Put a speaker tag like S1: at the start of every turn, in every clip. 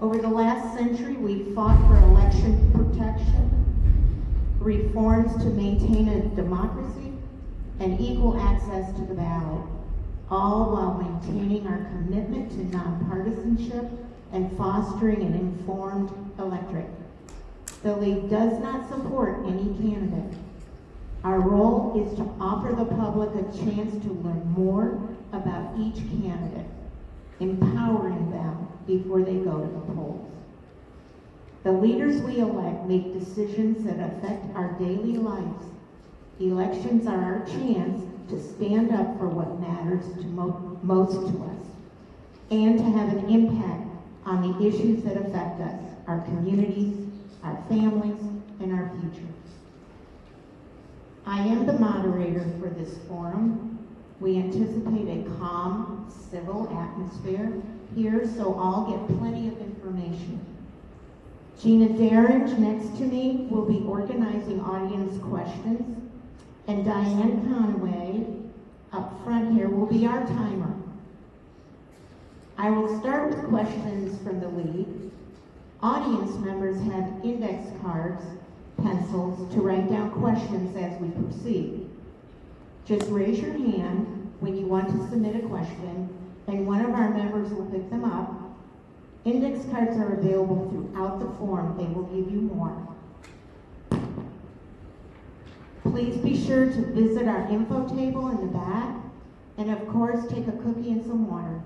S1: Over the last century, we've fought for election protection, reforms to maintain a democracy, and equal access to the ballot, all while maintaining our commitment to nonpartisanship and fostering an informed electorate. The League does not support any candidate. Our role is to offer the public a chance to learn more about each candidate, empowering them before they go to the polls. The leaders we elect make decisions that affect our daily lives. Elections are our chance to stand up for what matters to most to us, and to have an impact on the issues that affect us, our communities, our families, and our future. I am the moderator for this forum. We anticipate a calm, civil atmosphere here, so I'll get plenty of information. Gina Darringe, next to me, will be organizing audience questions, and Diane Conway, up front here, will be our timer. I will start with questions from the League. Audience members have index cards, pencils, to write down questions as we proceed. Just raise your hand when you want to submit a question, and one of our members will pick them up. Index cards are available throughout the forum. They will give you more. Please be sure to visit our info table in the back, and of course, take a cookie and some water.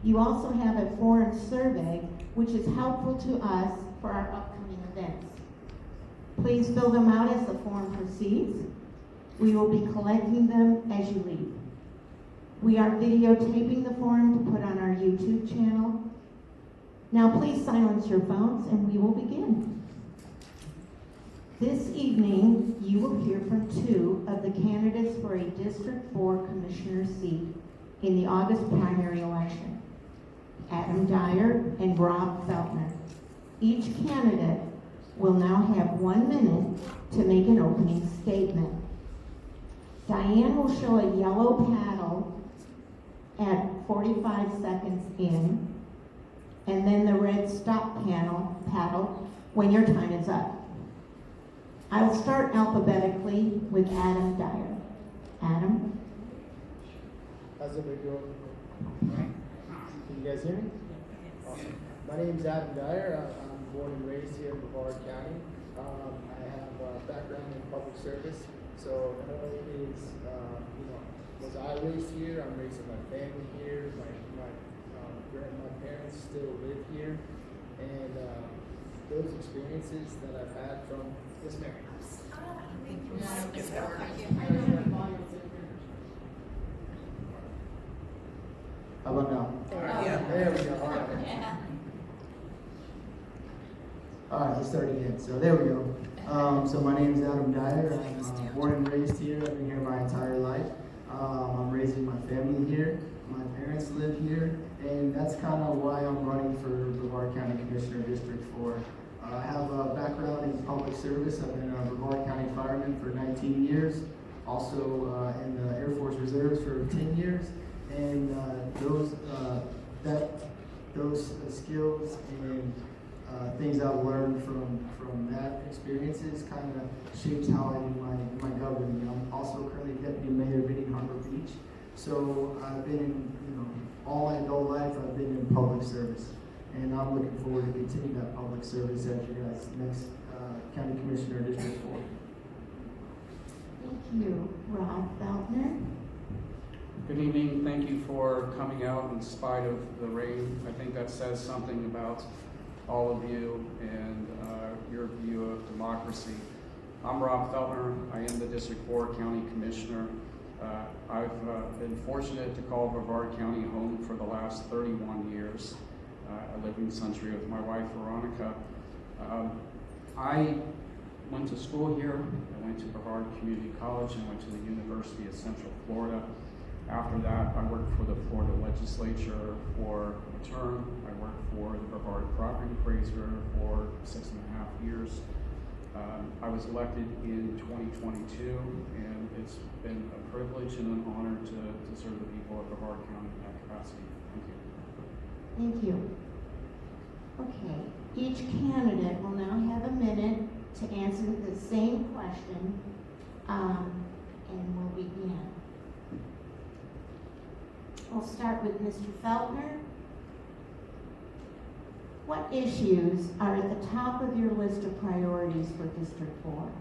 S1: You also have a forum survey, which is helpful to us for our upcoming events. Please fill them out as the forum proceeds. We will be collecting them as you leave. We are videotaping the forum to put on our YouTube channel. Now please silence your phones and we will begin. This evening, you will hear from two of the candidates for a District 4 Commissioner seat in the August primary election, Adam Dyer and Rob Feltner. Each candidate will now have 1 minute to make an opening statement. Diane will show a yellow paddle at 45 seconds in, and then the red stop paddle when your time is up. I will start alphabetically with Adam Dyer. Adam?
S2: How's everybody doing? Can you guys hear me? Awesome. My name is Adam Dyer. I'm born and raised here in Brevard County. I have a background in public service, so not only was I raised here, I'm raising my family here. My parents still live here, and those experiences that I've had from this man. How about now?
S3: Yeah.
S2: There we go. All right. All right, let's start again. So there we go. So my name is Adam Dyer. I'm born and raised here. I've been here my entire life. I'm raising my family here. My parents live here, and that's kind of why I'm running for Brevard County Commissioner District 4. I have a background in public service. I've been a Brevard County fireman for 19 years, also in the Air Force Reserves for 10 years, and those skills and things I've learned from that experiences kind of shapes how I do my governing. I'm also currently deputy mayor of Indian Harbor Beach, so I've been in, all my adult life I've been in public service, and I'm looking forward to continue that public service as your guys' next county commissioner, District 4.
S1: Thank you. Rob Feltner?
S3: Good evening. Thank you for coming out in spite of the rain. I think that says something about all of you and your view of democracy. I'm Rob Feltner. I am the District 4 County Commissioner. I've been fortunate to call Brevard County home for the last 31 years. I lived in Century with my wife, Veronica. I went to school here. I went to Brevard Community College and went to the University of Central Florida. After that, I worked for the Florida Legislature for a term. I worked for the Brevard Property Appraiser for 6.5 years. I was elected in 2022, and it's been a privilege and an honor to serve the people of Brevard County in that capacity. Thank you.
S1: Thank you. Each candidate will now have a minute to answer the same question, and we'll begin. We'll start with Mr. Feltner. What issues are at the top of your list of priorities for District 4?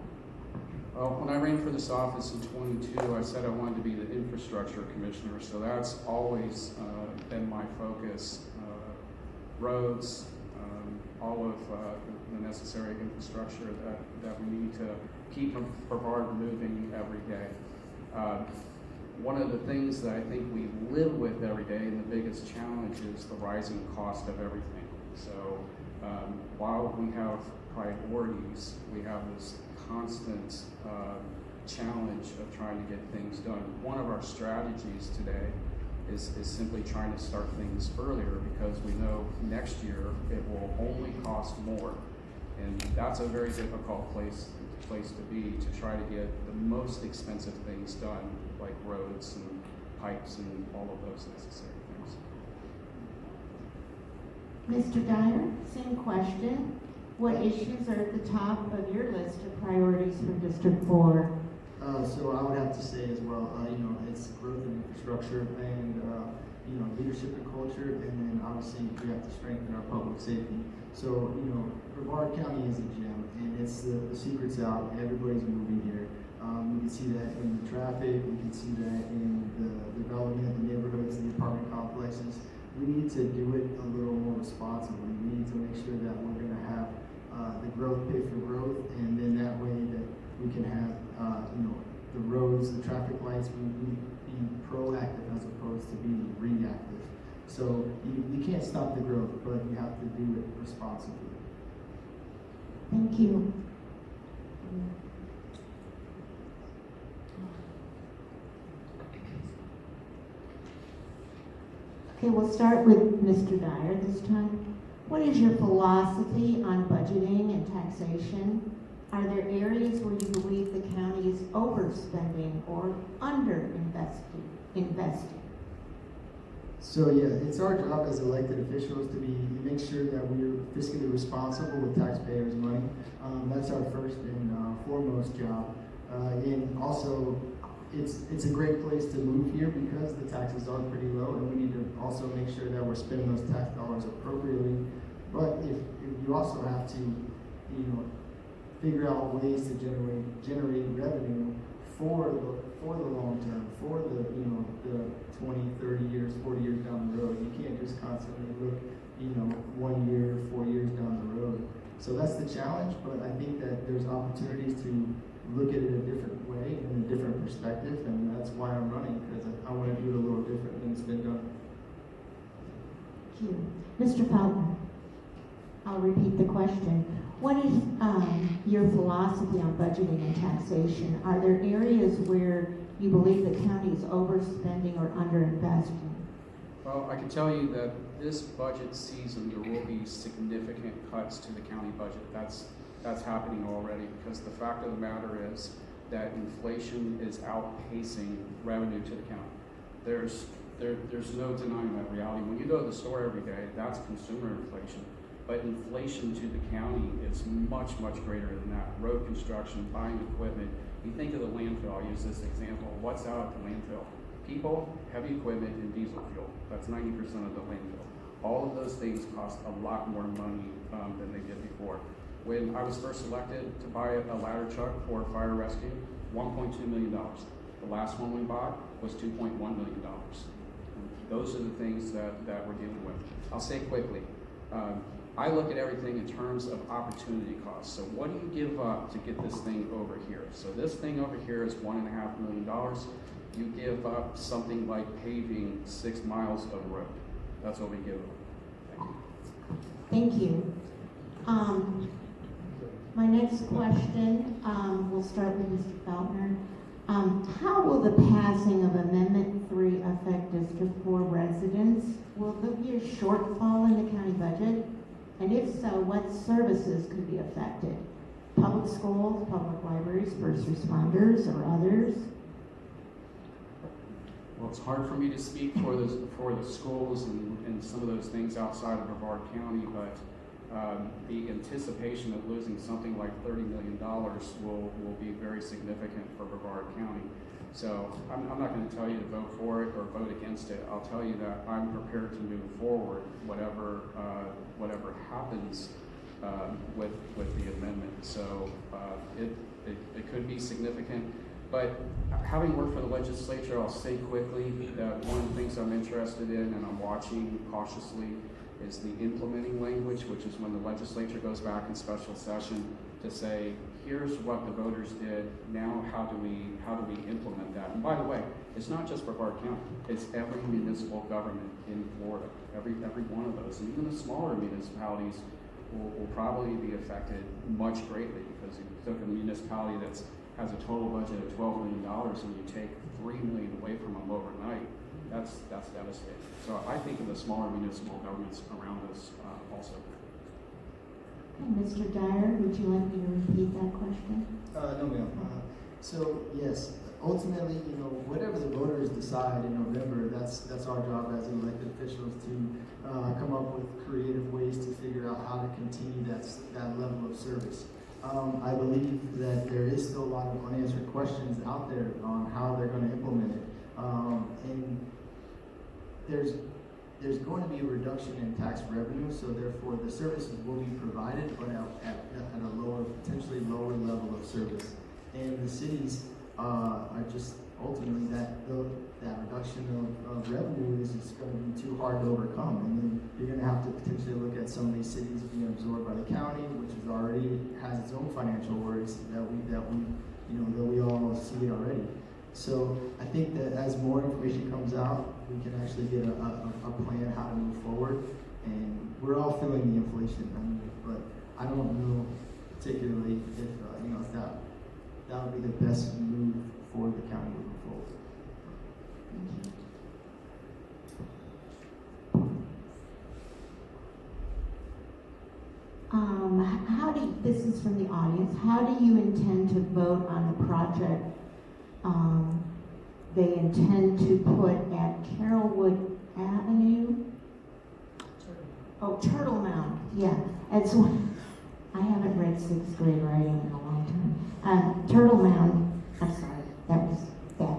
S3: Well, when I ran for this office in 22, I said I wanted to be the infrastructure commissioner, so that's always been my focus. Roads, all of the necessary infrastructure that we need to keep Brevard moving every day. One of the things that I think we live with every day, and the biggest challenge, is the rising cost of everything. So while we have priorities, we have this constant challenge of trying to get things done. One of our strategies today is simply trying to start things earlier, because we know next year it will only cost more. And that's a very difficult place to be, to try to get the most expensive things done, like roads and pipes and all of those necessary things.
S1: Mr. Dyer, same question. What issues are at the top of your list of priorities for District 4?
S2: So I would have to say as well, it's growth in infrastructure and, leadership and culture, and then obviously we have to strengthen our public safety. So, Brevard County is a gem, and it's the secret's out. Everybody's moving here. We can see that in the traffic. We can see that in the development, the neighborhoods, the apartment complexes. We need to do it a little more responsibly. We need to make sure that we're going to have the growth pay for growth, and then that way that we can have, the roads, the traffic lights, we be proactive as opposed to being reactive. So you can't stop the growth, but you have to do it responsibly.
S1: Thank you. Okay, we'll start with Mr. Dyer this time. What is your philosophy on budgeting and taxation? Are there areas where you believe the county is overspending or under-investing?
S2: So yeah, it's our job as elected officials to make sure that we're fiscally responsible with taxpayers' money. That's our first and foremost job. And also, it's a great place to move here because the taxes are pretty low, and we need to also make sure that we're spending those tax dollars appropriately. But if you also have to, figure out ways to generate revenue for the long term, for the 20, 30 years, 40 years down the road. You can't just constantly look 1 year, 4 years down the road. So that's the challenge, but I think that there's opportunities to look at it a different way and a different perspective, and that's why I'm running, because I want to do it a little different than it's been done.
S1: Thank you. Mr. Felton, I'll repeat the question. What is your philosophy on budgeting and taxation? Are there areas where you believe the county is overspending or underinvesting?
S3: Well, I can tell you that this budget season there will be significant cuts to the county budget. That's happening already, because the fact of the matter is that inflation is outpacing revenue to the county. There's no denying that reality. When you go to the store every day, that's consumer inflation. But inflation to the county is much, much greater than that. Road construction, buying equipment. You think of the landfill, I'll use this example. What's out at the landfill? People, heavy equipment, and diesel fuel. That's 90% of the landfill. All of those things cost a lot more money than they did before. When I was first elected to buy a ladder truck for fire rescue, $1.2 million. The last one we bought was $2.1 million. Those are the things that we're dealing with. I'll say quickly, I look at everything in terms of opportunity costs. So what do you give up to get this thing over here? So this thing over here is $1.5 million. You give up something like paving 6 miles of road. That's what we give up. Thank you.
S1: Thank you. My next question, we'll start with Mr. Feltner. How will the passing of Amendment 3 affect District 4 residents? Will there be a shortfall in the county budget? And if so, what services could be affected? Public schools, public libraries, first responders, or others?
S3: Well, it's hard for me to speak for the schools and some of those things outside of Brevard County, but the anticipation of losing something like $30 million will be very significant for Brevard County. So I'm not going to tell you to vote for it or vote against it. I'll tell you that I'm prepared to move forward whatever happens with the amendment. So it could be significant. But having worked for the legislature, I'll say quickly that one of the things I'm interested in and I'm watching cautiously is the implementing language, which is when the legislature goes back in special session to say, here's what the voters did, now how do we implement that? And by the way, it's not just Brevard County, it's every municipal government in Florida, every one of those. And even the smaller municipalities will probably be affected much greatly, because if you took a municipality that has a total budget of $12 million and you take $3 million away from them overnight, that's devastating. So I think of the smaller municipal governments around us also.
S1: Mr. Dyer, would you like me to repeat that question?
S2: No, ma'am. So yes, ultimately, whatever the voters decide in November, that's our job as elected officials to come up with creative ways to figure out how to continue that level of service. I believe that there is still a lot of unanswered questions out there on how they're going to implement it. And there's going to be a reduction in tax revenue, so therefore the services will be provided, but at a lower, potentially lower level of service. And the cities are just ultimately that reduction of revenue is just going to be too hard to overcome. And then you're going to have to potentially look at some of these cities being absorbed by the county, which is already has its own financial worries that we all see it already. So I think that as more information comes out, we can actually get a plan how to move forward. And we're all feeling the inflation, but I don't know particularly if that would be the best move for the county moving forward.
S1: This is from the audience, how do you intend to vote on the project they intend to put at Carrollwood Avenue? Turtle Mound, yeah. I haven't read 6th grade writing in a long time. Turtle Mound, I'm sorry, that was bad.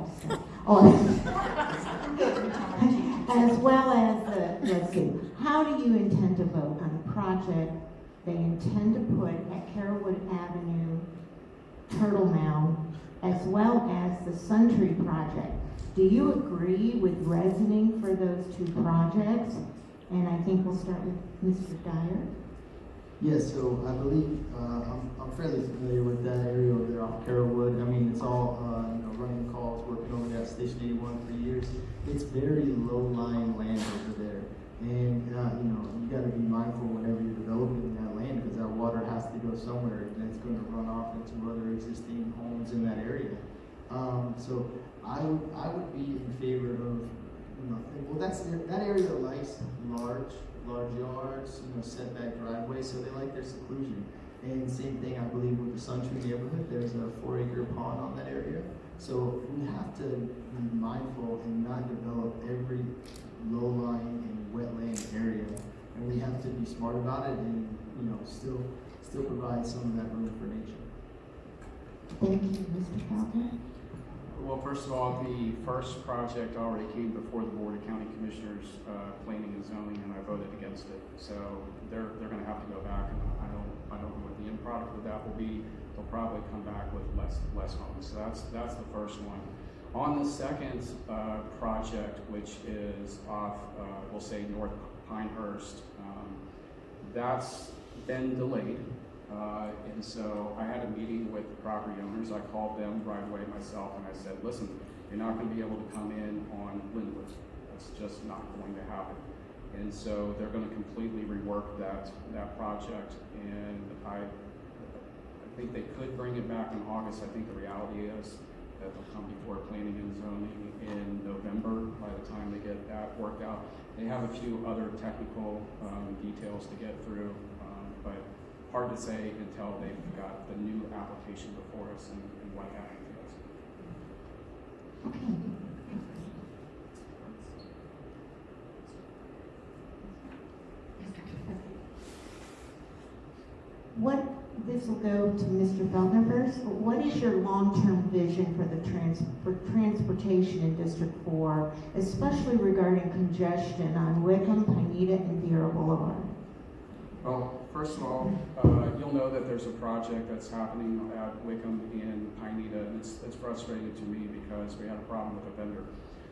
S1: As well as, let's see, how do you intend to vote on the project they intend to put at Carrollwood Avenue, Turtle Mound, as well as the Suntree project? Do you agree with reasoning for those two projects? And I think we'll start with Mr. Dyer.
S2: Yes, so I believe I'm fairly familiar with that area over there off Carrollwood. I mean, it's all running calls, working over there at Station 81 for years. It's very low-lying land over there, and you got to be mindful whenever you're developing that land, because that water has to go somewhere, and it's going to run off into other existing homes in that area. So I would be in favor of that area likes large yards, setback driveways, so they like their seclusion. And same thing, I believe, with the Suntree neighborhood. There's a 4-acre pond on that area. So we have to be mindful and not develop every low-lying and wetland area. And we have to be smart about it and, still provide some of that room for nature.
S1: Thank you, Mr. Calvin.
S3: Well, first of all, the first project already came before the Board of County Commissioners, Planning and Zoning, and I voted against it. So they're going to have to go back, and I don't know what the end product of that will be. They'll probably come back with less homes. So that's the first one. On the second project, which is off, we'll say North Pinehurst, that's been delayed. And so I had a meeting with the property owners. I called them right away myself, and I said, listen, you're not going to be able to come in on Linwood. That's just not going to happen. And so they're going to completely rework that project. And I think they could bring it back in August. I think the reality is that they'll come before planning and zoning in November by the time they get that worked out. They have a few other technical details to get through, but hard to say until they've got the new application before us and what that entails.
S1: Okay. this will go to Mr. Feltner first. What is your long-term vision for the transportation in District 4, especially regarding congestion on Wickham, Pineda, and Vieira Boulevard?
S3: Well, first of all, you'll know that there's a project that's happening at Wickham and Pineda, and it's frustrating to me because we had a problem with a vendor.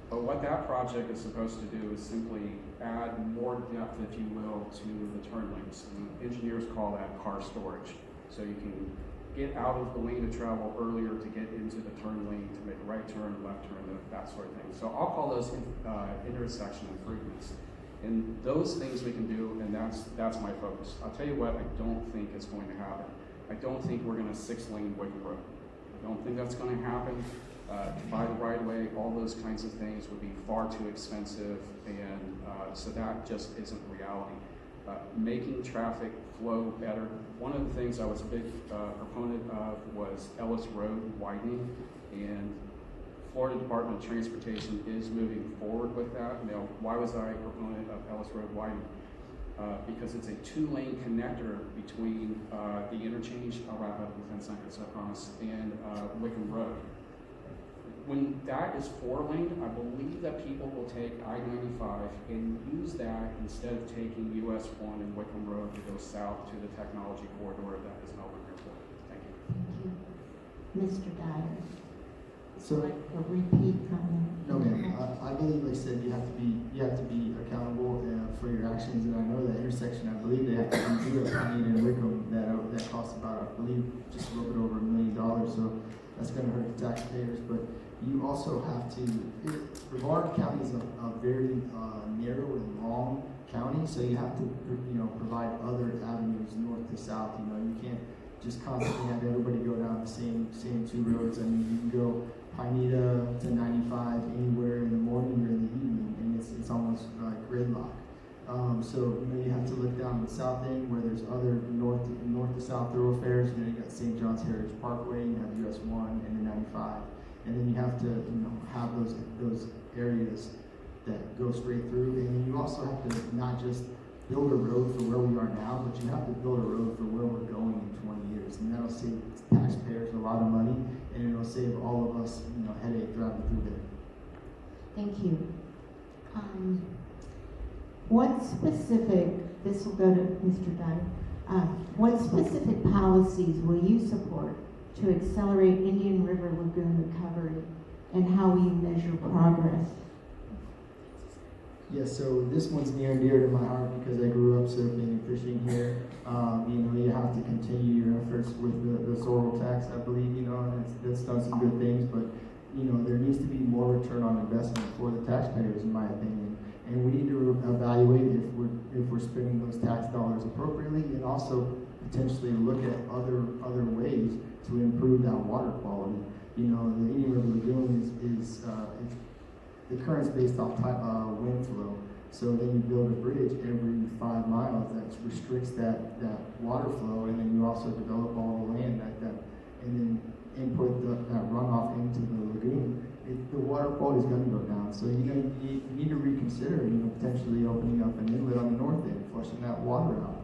S3: But what that project is supposed to do is simply add more depth, if you will, to the turn lanes. And engineers call that car storage. So you can get out of the lane of travel earlier to get into the turn lane to make a right turn, left turn, that sort of thing. So I'll call those intersection improvements. And those things we can do, and that's my focus. I'll tell you what I don't think is going to happen. I don't think we're going to 6-lane Wickham Road. I don't think that's going to happen. To buy the right of way, all those kinds of things would be far too expensive, and so that just isn't reality. Making traffic flow better. One of the things I was a big proponent of was Ellis Road widening, and Florida Department of Transportation is moving forward with that. Now, why was I a proponent of Ellis Road widening? Because it's a 2-lane connector between the interchange, I'll wrap up in 10 seconds, I promise, and Wickham Road. When that is 4-lane, I believe that people will take I-95 and use that instead of taking US 1 and Wickham Road to go south to the technology corridor that is Melbourne Airport. Thank you.
S1: Thank you. Mr. Dyer.
S2: So,
S1: Like a repeat comment?
S2: no, ma'am. I believe, like I said, you have to be accountable for your actions, and I know that intersection. I believe they have to do a Pineda and Wickham that costs about, I believe, just a little bit over $1 million. So that's going to hurt the taxpayers. But you also have to. Brevard County is a very narrow and long county, so you have to provide other avenues north to south. You can't just constantly have everybody go down the same 2 roads. I mean, you can go Pineda to 95 anywhere in the morning or in the evening, and it's almost gridlock. So you have to look down the south end where there's other north to south thoroughfares. You got St. John's Heritage Parkway, you have US 1 and the 95, and then you have to have those areas that go straight through, and then you also have to not just build a road for where we are now, but you have to build a road for where we're going in 20 years, and that'll save taxpayers a lot of money, and it'll save all of us, headache driving through there.
S1: Thank you. What specific, this will go to Mr. Dyer, what specific policies will you support to accelerate Indian River Lagoon recovery, and how will you measure progress?
S2: Yeah, so this one's near and dear to my heart because I grew up surfing and fishing here. You have to continue your efforts with the sorrel tax, I believe, and that's done some good things, but, there needs to be more return on investment for the taxpayers, in my opinion. And we need to evaluate if we're spending those tax dollars appropriately, and also potentially look at other ways to improve that water quality. The Indian River Lagoon is the current's based off wind flow. So then you build a bridge every 5 miles that restricts that water flow, and then you also develop all the land and then input that runoff into the lagoon. The water quality is going to go down. So you need to reconsider, potentially opening up an inlet on the north end, flushing that water out.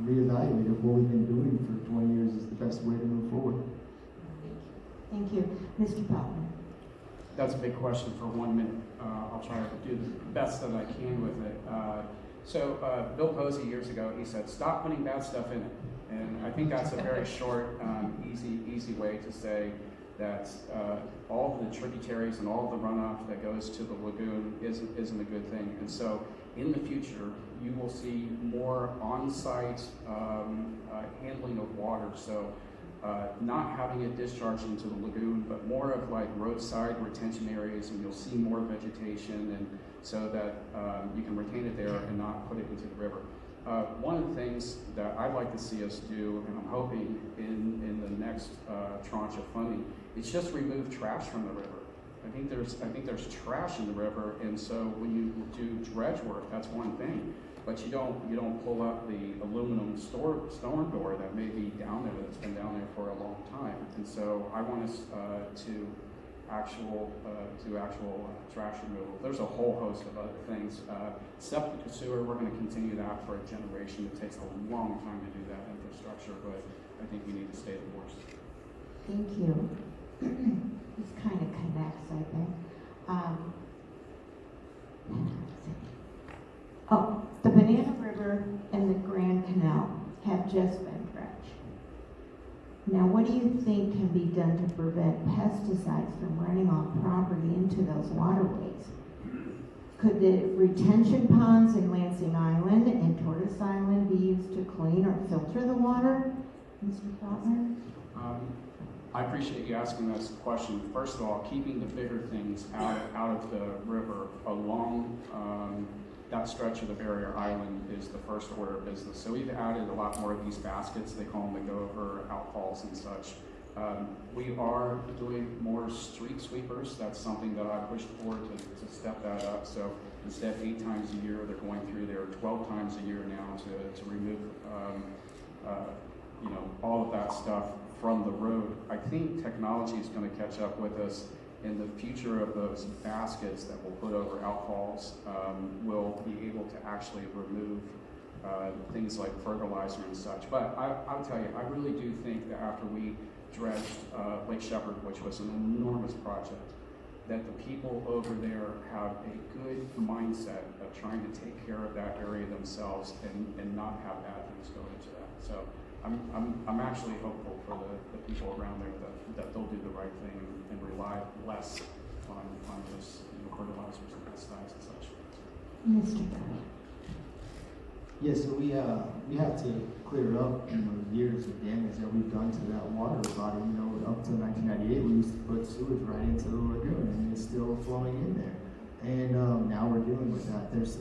S2: Reevaluate if what we've been doing for 20 years is the best way to move forward.
S1: Thank you. Mr. Feltner.
S3: That's a big question for 1 minute. I'll try to do the best that I can with it. So Bill Posey years ago, he said, "Stop putting bad stuff in it." And I think that's a very short, easy way to say that all of the tributaries and all of the runoff that goes to the lagoon isn't a good thing. And so in the future, you will see more on-site handling of water. So not having it discharge into the lagoon, but more of like roadside retention areas, and you'll see more vegetation, and so that you can retain it there and not put it into the river. One of the things that I'd like to see us do, and I'm hoping in the next tranche of funding, is just remove trash from the river. I think there's trash in the river, and so when you do dredge work, that's one thing. But you don't pull up the aluminum storm door that may be down there, that's been down there for a long time. And so I want us to actual trash removal. There's a whole host of other things. Septic sewer, we're going to continue that for a generation. It takes a long time to do that infrastructure, but I I think we need to stay the course.
S1: Thank you. This kind of connects, I think. The Banana River and the Grand Canal have just been dredged. Now, what do you think can be done to prevent pesticides from running off property into those waterways? Could the retention ponds in Lansing Island and Tortoise Island be used to clean or filter the water, Mr. Faulkner?
S3: I appreciate you asking this question. First of all, keeping the bigger things out of the river along that stretch of the barrier island is the first order of business. So we've added a lot more of these baskets. They call them the go-over outfalls and such. We are doing more street sweepers. That's something that I pushed for to step that up. So instead of 8 times a year, they're going through there 12 times a year now to remove all of that stuff from the road. I think technology is going to catch up with us in the future of those baskets that we'll put over outfalls. We'll be able to actually remove things like fertilizer and such. But I'll tell you, I really do think that after we dredged Lake Shepherd, which was an enormous project, that the people over there have a good mindset of trying to take care of that area themselves and not have bad things go into that. So I'm actually hopeful for the people around there that they'll do the right thing and rely less on just fertilizers and pesticides and such.
S1: Mr. Guy.
S2: Yeah, so we have to clear up years of damage that we've done to that water body. Up to 1998, we used to put sewage right into the lagoon, and it's still flowing in there. And now we're dealing with that. There's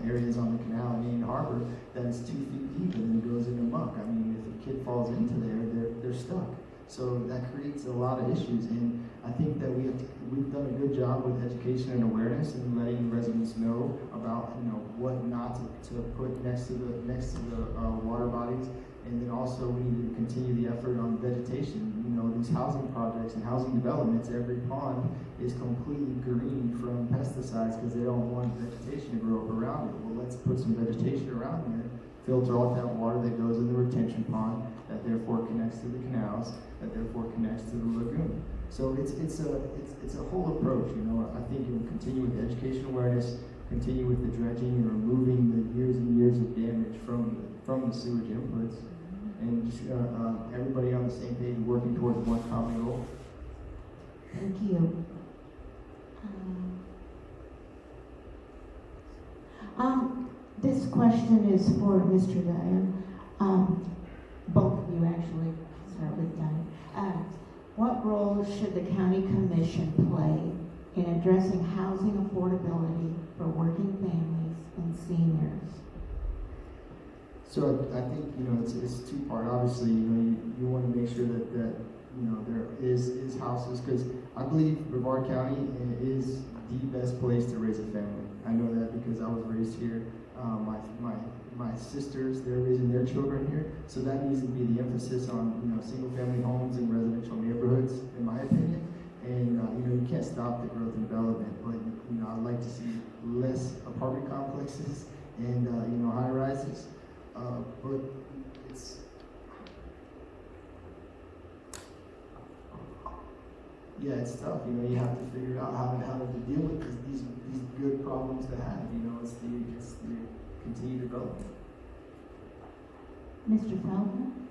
S2: areas on the canal in Indian Harbor that is 2 feet deep and then goes into muck. I mean, if a kid falls into there, they're stuck. So that creates a lot of issues, and I think that we've done a good job with education and awareness and letting residents know about what not to put next to the water bodies, and then also we need to continue the effort on vegetation. These housing projects and housing developments, every pond is completely green from pesticides because they don't want vegetation to grow up around it. Well, let's put some vegetation around there, filter off that water that goes in the retention pond, that therefore connects to the canals, that therefore connects to the lagoon. So it's a whole approach. I think it will continue with the education awareness, continue with the dredging and removing the years and years of damage from the sewage inputs, and just everybody on the same page working towards one common goal.
S1: Thank you. This question is for Mr. Dyer. Both of you actually. Start with Dyer. What role should the county commission play in addressing housing affordability for working families and seniors?
S2: So I think it's two-part. Obviously, you want to make sure that there is houses, because I believe Brevard County is the best place to raise a family. I know that because I was raised here. My sisters, they're raising their children here, so that needs to be the emphasis on single-family homes and residential neighborhoods, in my opinion. And you can't stop the growth and development, but I'd like to see less apartment complexes and high rises. But it's tough. You have to figure out how to deal with these good problems to have. It's the continued development.
S1: Mr. Feldman?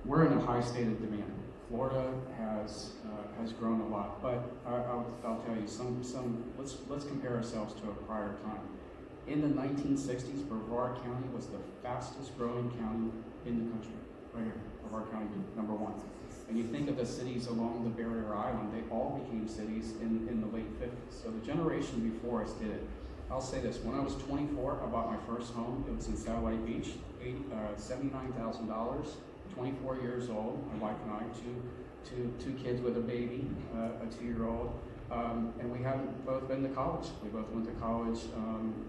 S3: We're in a high state of demand. Florida has grown a lot, but I'll tell you let's compare ourselves to a prior time. In the 1960s, Brevard County was the fastest growing county in the country. Right here, Brevard County, number 1. And you think of the cities along the barrier island, they all became cities in the late 50s. So the generation before us did it. I'll say this, when I was 24, I bought my first home. It was in Satellite Beach, $79,000, 24 years old, my wife and I, two kids with a baby, a 2-year-old. And we haven't both been to college. We both went to college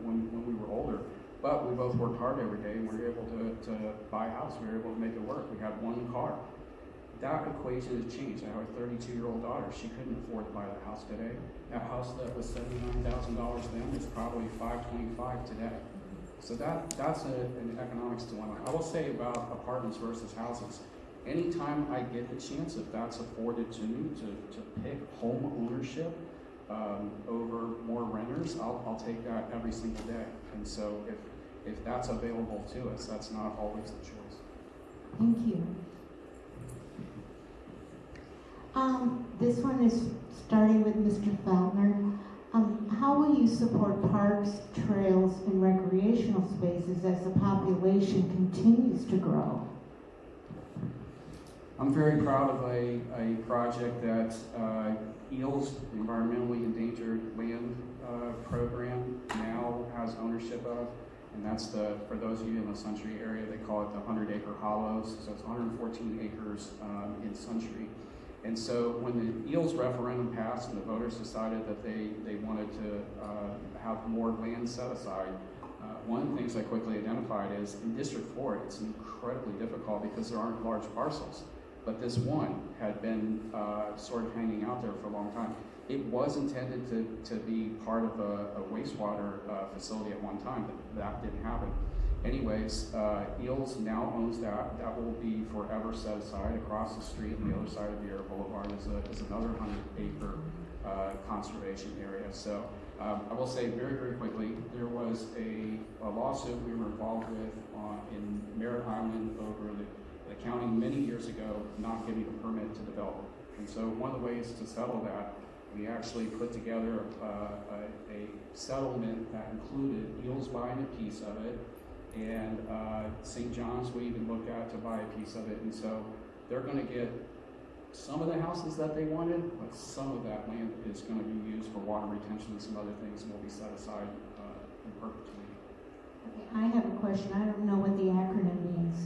S3: when we were older, but we both worked hard every day, and we were able to buy a house. We were able to make it work. We had one car. That equation has changed. I have a 32-year-old daughter. She couldn't afford to buy that house today. That house that was $79,000 then is probably $525 today. So that's an economics dilemma. I will say about apartments versus houses, anytime I get the chance, if that's afforded to me, to pick home ownership over more renters, I'll take that every single day. And so if that's available to us, that's not always the choice.
S1: Thank you. This one is starting with Mr. Feltner. How will you support parks, trails, and recreational spaces as the population continues to grow?
S3: I'm very proud of a project that EELS, the Environmentally Endangered Land Program, now has ownership of. And that's for those of you in the Century area, they call it the 100-acre hollows. So it's 114 acres in Century. And so when the EELS referendum passed and the voters decided that they wanted to have more land set aside, one of the things I quickly identified is in District 4, it's incredibly difficult because there aren't large parcels. But this one had been sort of hanging out there for a long time. It was intended to be part of a wastewater facility at one time, but that didn't happen. Anyways, EELS now owns that. That will be forever set aside. Across the street on the other side of the Air Boulevard is another 100-acre conservation area. So I will say very, very quickly, there was a lawsuit we were involved with in Merritt Island over the county many years ago not giving a permit to develop. And so one of the ways to settle that, we actually put together a settlement that included EELS buying a piece of it, and St. John's we even looked at to buy a piece of it. And so they're going to get some of the houses that they wanted, but some of that land is going to be used for water retention and some other things, and will be set aside in perpetuity.
S1: Okay, I have a question. I don't know what the acronym means.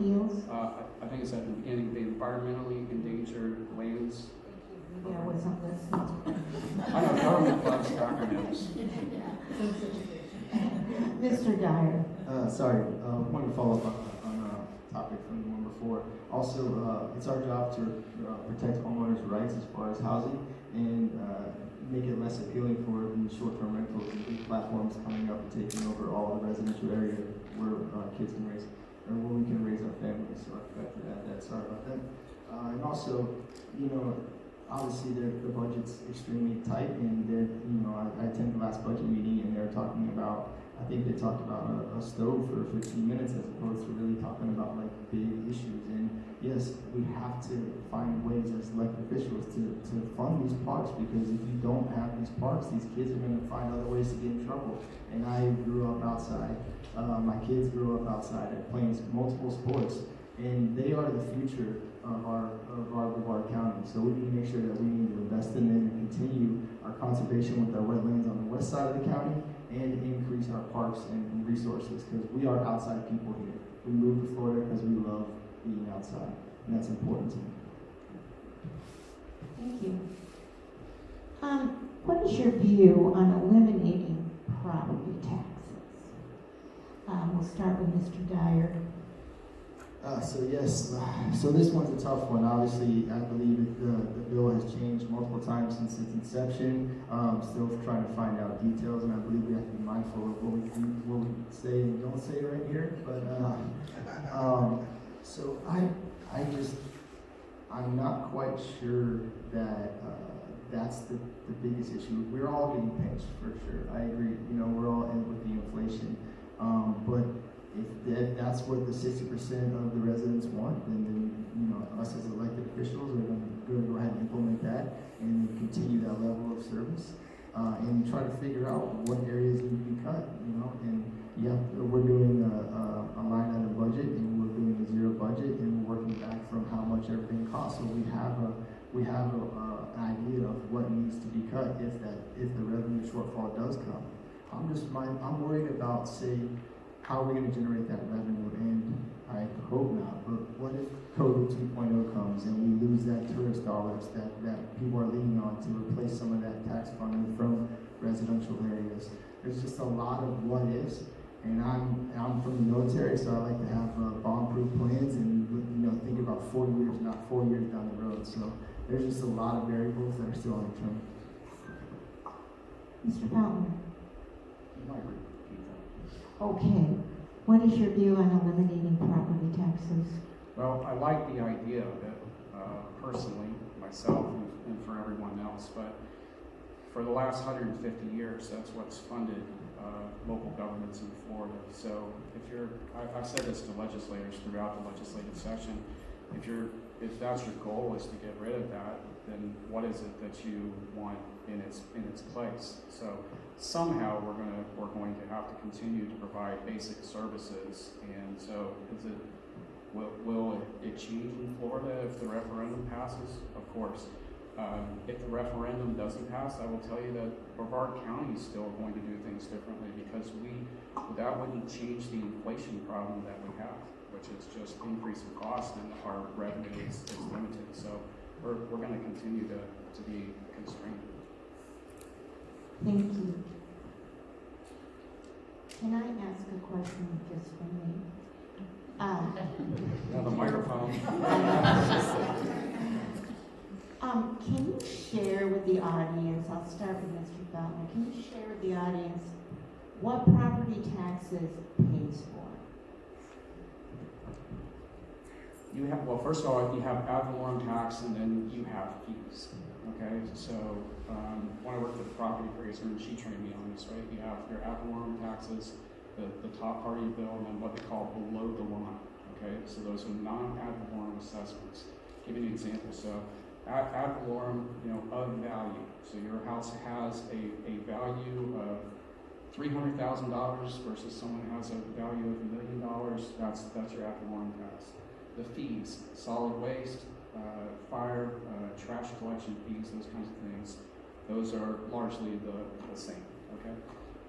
S1: EELS?
S3: I think it's at the beginning, the Environmentally Endangered Lands.
S1: Maybe I wasn't listening.
S3: I know government loves acronyms.
S1: Mr. Dyer.
S2: Sorry, wanted to follow up on a topic from the one before. Also, it's our job to protect homeowners' rights as far as housing and make it less appealing for the short-term rentals and big platforms coming up and taking over all the residential area where kids can raise, or where we can raise our families. So I forgot to add that. Sorry about that. And also, obviously the budget's extremely tight, and I attended the last budget meeting, and they were talking about, I think they talked about a stove for 15 minutes as opposed to really talking about like big issues. And yes, we have to find ways as elected officials to fund these parks, because if you don't have these parks, these kids are going to find other ways to get in trouble. And I grew up outside. My kids grew up outside playing multiple sports, and they are the future of our Brevard County. So we need to make sure that we need to invest in them and continue our conservation with our wetlands on the west side of the county, and increase our parks and resources, because we are outside people here. We moved to Florida because we love being outside, and that's important to me.
S1: Thank you. What is your view on eliminating property taxes? We'll start with Mr. Dyer.
S2: So this one's a tough one. Obviously, I believe the bill has changed multiple times since its inception. Still trying to find out details, and I believe we have to be mindful of what we say and don't say right here. But so I'm not quite sure that that's the biggest issue. We're all getting pinched for sure. I agree. We're all in with the inflation, but if that's what the 60% of the residents want, then us as elected officials are going to go ahead and implement that and continue that level of service, and try to figure out what areas need to be cut. And we're doing a line item budget, and we're doing a zero budget, and we're working back from how much everything costs. So we have an idea of what needs to be cut if the revenue shortfall does come. I'm worried about, say, how are we going to generate that revenue? And I hope not, but what if COVID 2.0 comes and we lose that tourist dollars that people are leaning on to replace some of that tax funding from residential areas? There's just a lot of what ifs, and I'm from the military, so I like to have bomb-proof plans and think about 4 years, not 4 years down the road. So there's just a lot of variables that are still undetermined.
S1: Mr. Fountain.
S3: You might repeat that.
S1: Okay, what is your view on eliminating property taxes?
S3: Well, I like the idea of it, personally, myself and for everyone else, but for the last 150 years, that's what's funded local governments in Florida. So I've said this to legislators throughout the legislative session, if that's your goal is to get rid of that, then what is it that you want in its place? So somehow we're going to have to continue to provide basic services, and so will it change in Florida if the referendum passes? Of course. If the referendum doesn't pass, I will tell you that Brevard County is still going to do things differently, because that wouldn't change the inflation problem that we have, which is just increase in cost, and our revenue is limited. So we're going to continue to be constrained.
S1: Thank you. Can I ask a question just for me?
S3: Now the microphone.
S1: Can you share with the audience, I'll start with Mr. Feldman, can you share with the audience what property taxes pays for?
S3: Well, first of all, you have ad valorem tax, and then you have fees. Okay, so when I worked with the property appraiser, and she trained me on this, right? You have your ad valorem taxes, the top part of your bill, and then what they call below the line. Okay, so those are non-ad valorem assessments. Give you an example. So ad valorem, of value. So your house has a value of $300,000 versus someone has a value of $1 million. That's your ad valorem tax. The fees, solid waste, fire, trash collection fees, those kinds of things, those are largely the same, okay?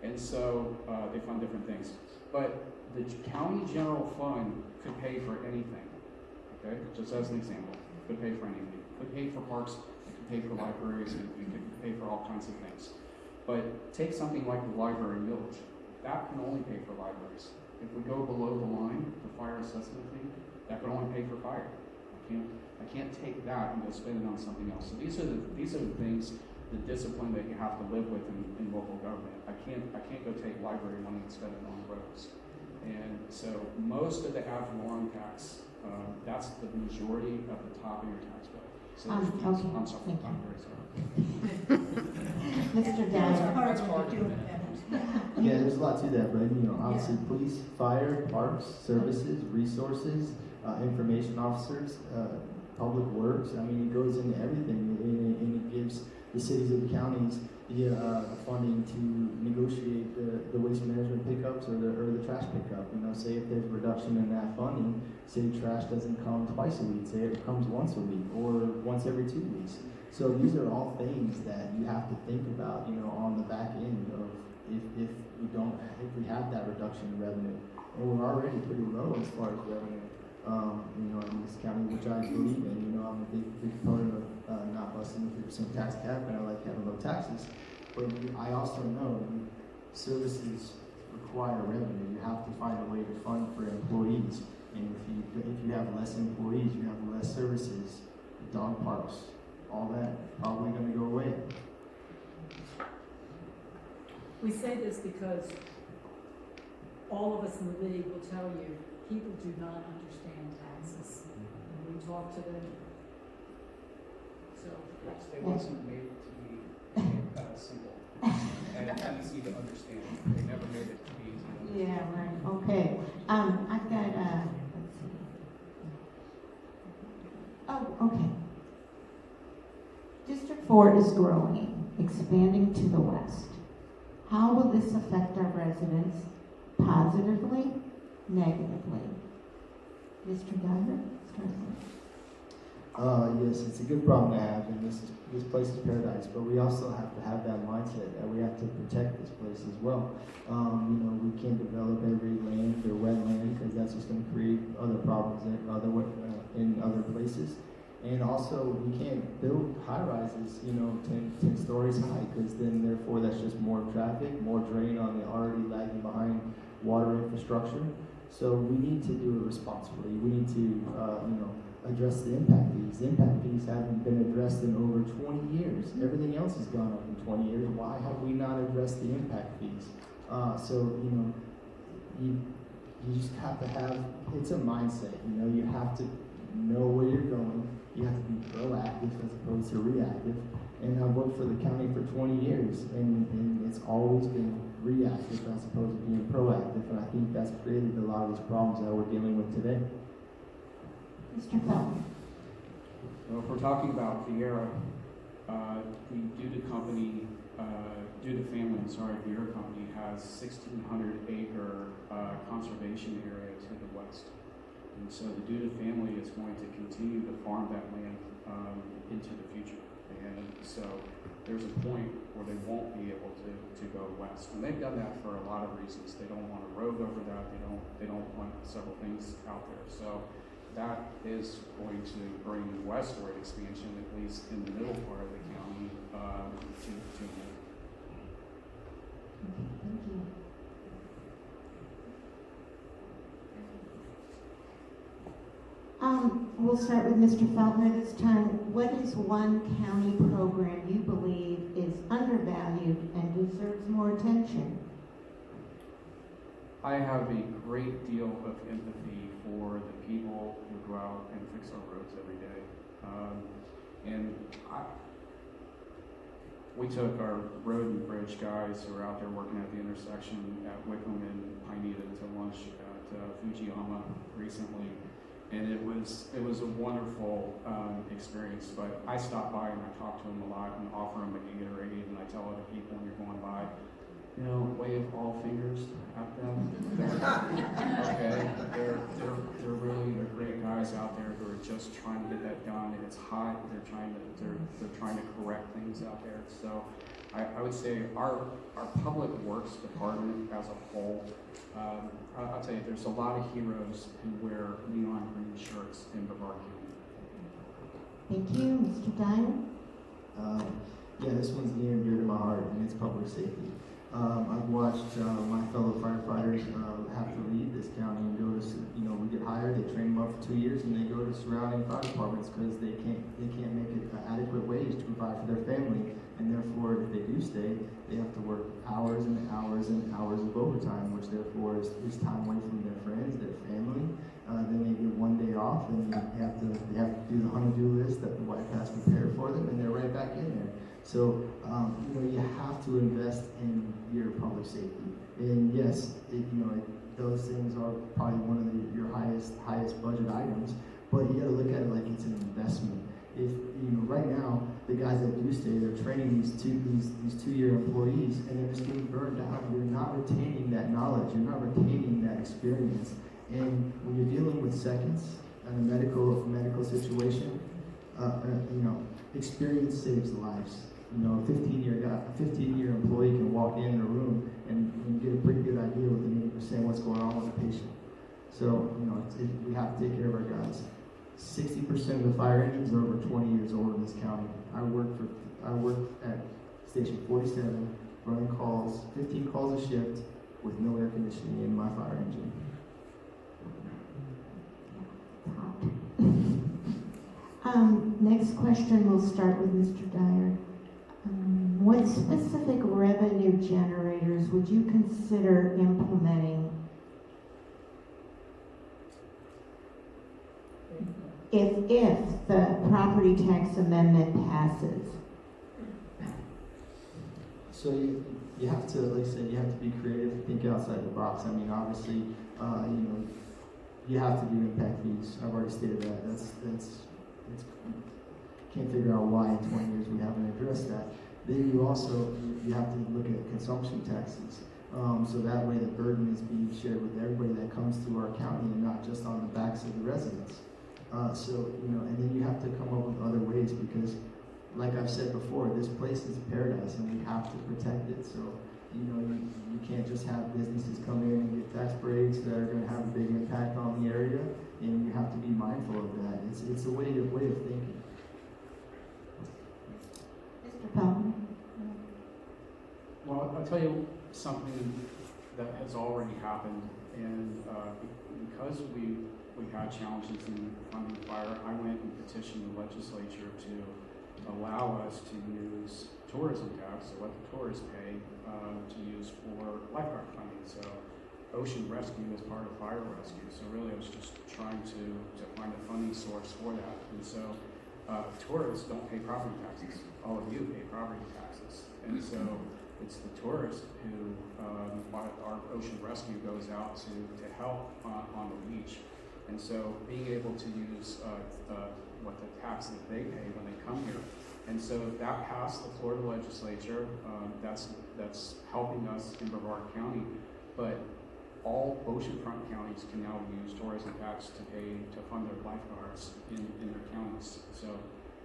S3: And so they fund different things. But the county general fund could pay for anything, okay? Just as an example, could pay for anything. Could pay for parks, it could pay for libraries, it could pay for all kinds of things. But take something like the library millage. That can only pay for libraries. If we go below the line, the fire assessment fee, that can only pay for fire. I can't take that and go spend it on something else. So these are the things, the discipline that you have to live with in local government. I can't go take library money and spend it on roads. And so most of the ad valorem tax, that's the majority of the top of your tax bill. So
S1: Okay.
S3: I'm sorry,
S1: Thank you.
S3: I'm very sorry.
S1: Mr. Dyer.
S4: That's hard to do.
S2: Yeah, there's a lot to that, but obviously police, fire, parks, services, resources, information officers, public works. I mean, it goes into everything, and it gives the cities and counties the funding to negotiate the waste management pickups or the trash pickup. Say if there's a reduction in that funding, say trash doesn't come twice a week, say it comes once a week or once every 2 weeks. So these are all things that you have to think about, on the back end of if we have that reduction in revenue. And we're already pretty low as far as revenue, in this county, which I believe in. I'm a big proponent of not busting the 50% tax cap, and I like having low taxes. But I also know services require revenue. You have to find a way to fund for employees. And if you have less employees, you have less services, dog parks, all that probably going to go away.
S4: We say this because all of us in the league will tell you, people do not understand taxes. And we talk to them. So
S3: It wasn't made to be simple and easy to understand. They never made it to be easy to understand.
S1: Yeah, right. Okay. I've got, let's see. Oh, okay. District 4 is growing, expanding to the west. How will this affect our residents? Positively, negatively? Mr. Dyer?
S2: Yes, it's a good problem to have, and this place is paradise. But we also have to have that mindset that we have to protect this place as well. We can't develop every land or wetland because that's just going to create other problems in other places. And also, we can't build high rises, 10 stories high, because then therefore that's just more traffic, more drain on the already lagging behind water infrastructure. So we need to do it responsibly. We need to, address the impact fees. The impact fees haven't been addressed in over 20 years. Everything else has gone up in 20 years. Why have we not addressed the impact fees? you just have to have, it's a mindset, you know, you have to know where you're going, you have to be proactive as opposed to reactive. And I've worked for the county for 20 years, and it's always been reactive as opposed to being proactive, and I think that's created a lot of these problems that we're dealing with today.
S1: Mr. Feldman?
S3: Well, if we're talking about Vieira, the Duda company, Duda family, Vieira company has 1,600 acre conservation area to the west. And so the Duda family is going to continue to farm that land into the future. And so there's a point where they won't be able to go west. And they've done that for a lot of reasons. They don't want a road over that. They don't want several things out there. So that is going to bring westward expansion, at least in the middle part of the county, to me.
S1: Okay, thank you. We'll start with Mr. Feltner this time. What is one county program you believe is undervalued and deserves more attention?
S3: I have a great deal of empathy for the people who go out and fix our roads every day. We took our road and bridge guys who are out there working at the intersection at Wickham and Pineda to lunch at Fujiyama recently. And it was a wonderful experience. But I stop by and I talk to them a lot and offer them a Gatorade, and I tell other people when you're going by, you know, wave all fingers at them. Okay, they're really great guys out there who are just trying to get that done. It's hot. They're trying to correct things out there. So I would say our public works department as a whole. I'll tell you, there's a lot of heroes who wear neon green shirts in Brevard County.
S1: Thank you, Mr. Dyer.
S2: Yeah, this one's near and dear to my heart, and it's public safety. I've watched my fellow firefighters have to leave this county and go to, we get hired, they train them up for 2 years, and they go to surrounding fire departments because they can't make it adequate wage to provide for their family, and therefore, if they do stay, they have to work hours and hours and hours of overtime, which therefore is time away from their friends, their family. Then they get 1 day off, and they have to do the honey-do list that the wife has prepared for them, and they're right back in there. So, you have to invest in your public safety. And yes, those things are probably one of your highest budget items, but you got to look at it like it's an investment. If right now the guys that do stay, they're training these 2-year employees, and they're just getting burned out. You're not retaining that knowledge. You're not retaining that experience. And when you're dealing with seconds in a medical situation, experience saves lives. A 15-year employee can walk in a room and get a pretty good idea within 80% what's going on with the patient. So, we have to take care of our guys. 60% of the fire engines are over 20 years old in this county. I worked at Station 47, running calls, 15 calls a shift, with no air conditioning in my fire engine.
S1: Next question, we'll start with Mr. Dyer. What specific revenue generators would you consider implementing if the property tax amendment passes?
S2: So you have to, like I said, you have to be creative, think outside the box. I mean, obviously, you have to do impact fees. I've already stated that. That's can't figure out why in 20 years we haven't addressed that. Then you have to look at consumption taxes. So that way the burden is being shared with everybody that comes through our county and not just on the backs of the residents. And then you have to come up with other ways because, like I've said before, this place is paradise and we have to protect it. So, you can't just have businesses come in and get tax breaks that are going to have a big impact on the area, and you have to be mindful of that. It's a way of thinking.
S1: Mr. Feldman?
S3: Well, I'll tell you something that has already happened, and because we had challenges in funding fire, I went and petitioned the legislature to allow us to use tourism tax, so what the tourists pay, to use for lifeguard funding. So ocean rescue as part of fire rescue. So really, I was just trying to find a funding source for that. And so tourists don't pay property taxes. All of you pay property taxes. And so it's the tourists who, our ocean rescue goes out to help on the beach. And so being able to use what the tax that they pay when they come here. And so that passed the Florida legislature. That's helping us in Brevard County. But all oceanfront counties can now use tourism tax to fund their lifeguards in their counties. So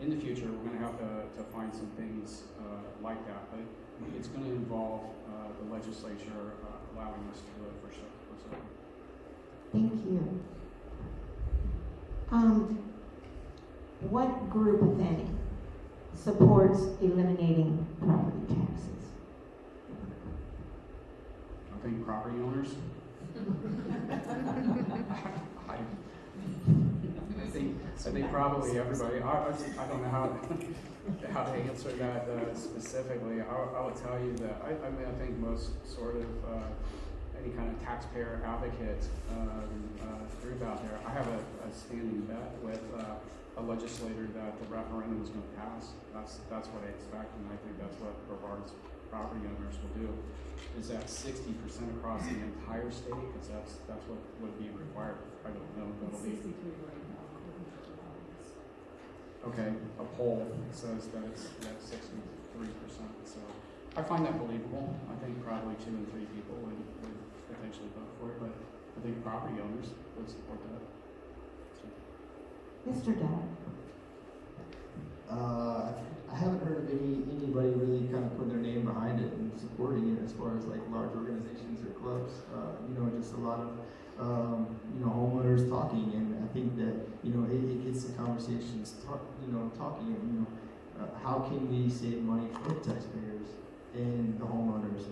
S3: in the future, we're going to have to find some things like that. But it's going to involve the legislature allowing us to do it for sure.
S1: Thank you. What group, if any, supports eliminating property taxes?
S3: I think property owners. I think probably everybody. I don't know how to answer that specifically. I would tell you that I think most sort of any kind of taxpayer advocate group out there. I have a standing bet with a legislator that the referendum is going to pass. That's what I expect, and I think that's what Brevard's property owners will do. Is that 60% across the entire state? Because that's what would be required. I don't know.
S4: It's
S3: That'll be
S4: 63 right now, according to the laws.
S3: okay. A poll says that it's 63%. So I find that believable. I think probably 2 in 3 people would potentially vote for it, but I think property owners would support that. So.
S1: Mr. Dye.
S2: I haven't heard of anybody really kind of putting their name behind it and supporting it as far as like large organizations or clubs. Just a lot of homeowners talking, and I think that it gets the conversations talking. How can we save money for the taxpayers and the homeowners?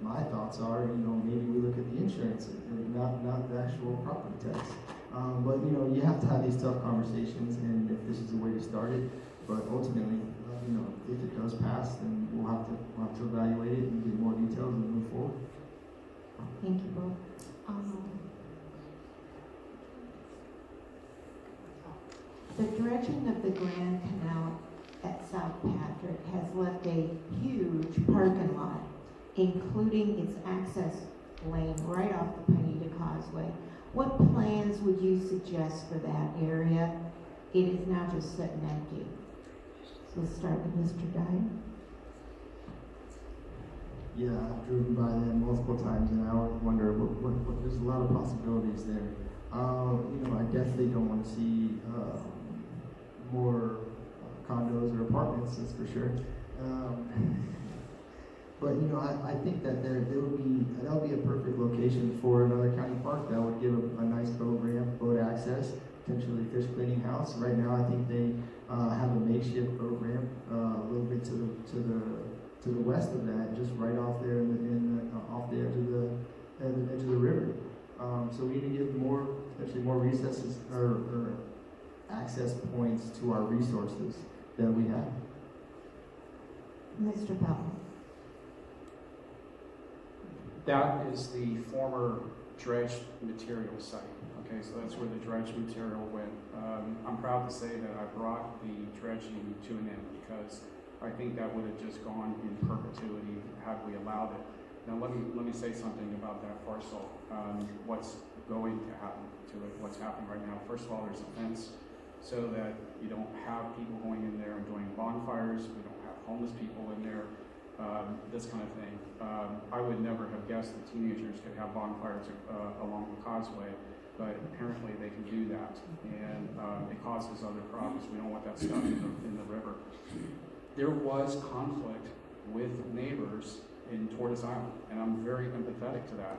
S2: My thoughts are maybe we look at the insurance, not the actual property tax. But you have to have these tough conversations, and if this is a way to start it. But ultimately, if it does pass, then we'll have to evaluate it and get more details and move forward.
S1: Thank you both. The dredging of the Grand Canal at South Patrick has left a huge parking lot, including its access lane right off the Pineda Causeway. What plans would you suggest for that area? It is now just sitting empty. So let's start with Mr. Dyer.
S2: Yeah, I've driven by there multiple times, and I always wonder what there's a lot of possibilities there. I definitely don't want to see more condos or apartments, that's for sure. But I think that that'll be a perfect location for another county park that would give a nice boat ramp, boat access, potentially fish cleaning house. Right now, I think they have a makeshift boat ramp a little bit to the west of that, just right off there off the edge of the river. So we need to give potentially more recesses or access points to our resources that we have.
S1: Mr. Pelton.
S3: That is the former dredge material site. Okay, so that's where the dredge material went. I'm proud to say that I brought the dredging to an end because I think that would have just gone in perpetuity had we allowed it. Now let me say something about that parcel. What's going to happen to it? What's happening right now? First of all, there's a fence so that you don't have people going in there and doing bonfires. We don't have homeless people in there. This kind of thing. I would never have guessed that teenagers could have bonfires along the causeway, but apparently they can do that, and it causes other problems. We don't want that stuff in the river. There was conflict with neighbors in Tortoise Island, and I'm very empathetic to that.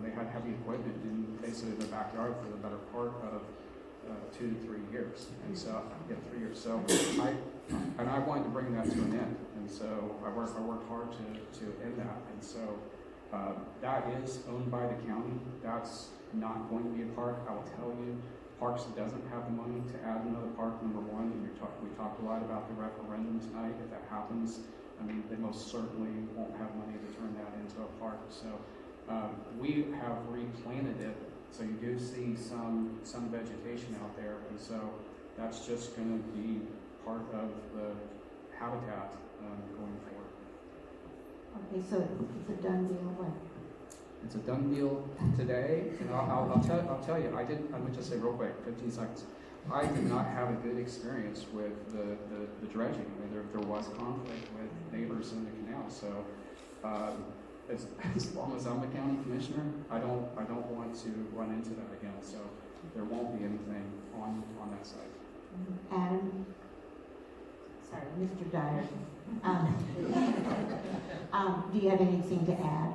S3: They had heavy equipment in basically their backyard for the better part of 2 to 3 years, and so 3 years. So I wanted to bring that to an end, and so I worked hard to end that, and so that is owned by the county. That's not going to be a park. I will tell you, Parks doesn't have the money to add another park. Number one, and we talked a lot about the referendum tonight. If that happens, they most certainly won't have money to turn that into a park. So we have replanted it, so you do see some vegetation out there, and so that's just going to be part of the habitat going forward.
S1: Okay, so it's a done deal, what?
S3: It's a done deal today, and I'll tell you, I'm gonna just say real quick, 15 seconds. I did not have a good experience with the dredging. I mean, there was conflict with neighbors in the canal, so as long as I'm the county commissioner, I don't want to run into that again, so there won't be anything on that site.
S1: Adam? Sorry, Mr. Dyer. Do you have anything to add?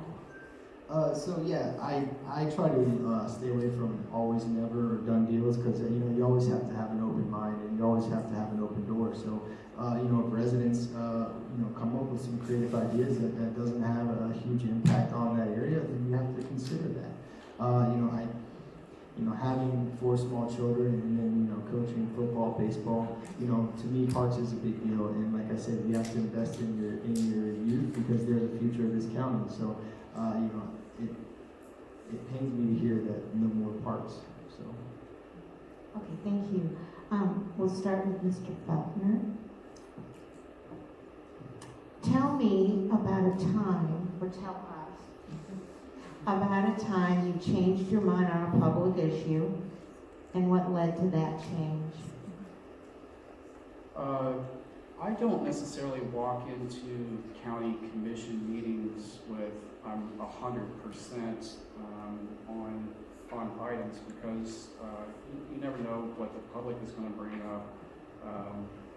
S2: So yeah, I try to stay away from always, never, or done deals, because you always have to have an open mind, and you always have to have an open door. So if residents come up with some creative ideas that doesn't have a huge impact on that area, then you have to consider that. Having 4 small children and then coaching football, baseball, to me parks is a big deal. And like I said, you have to invest in your youth, because they're the future of this county. So it pains me to hear that no more parks. So.
S1: Okay, thank you. We'll start with Mr. Faulkner. Tell me about a time, or tell us, about a time you changed your mind on a public issue and what led to that change.
S3: I don't necessarily walk into county commission meetings with 100% on items, because you never know what the public is going to bring up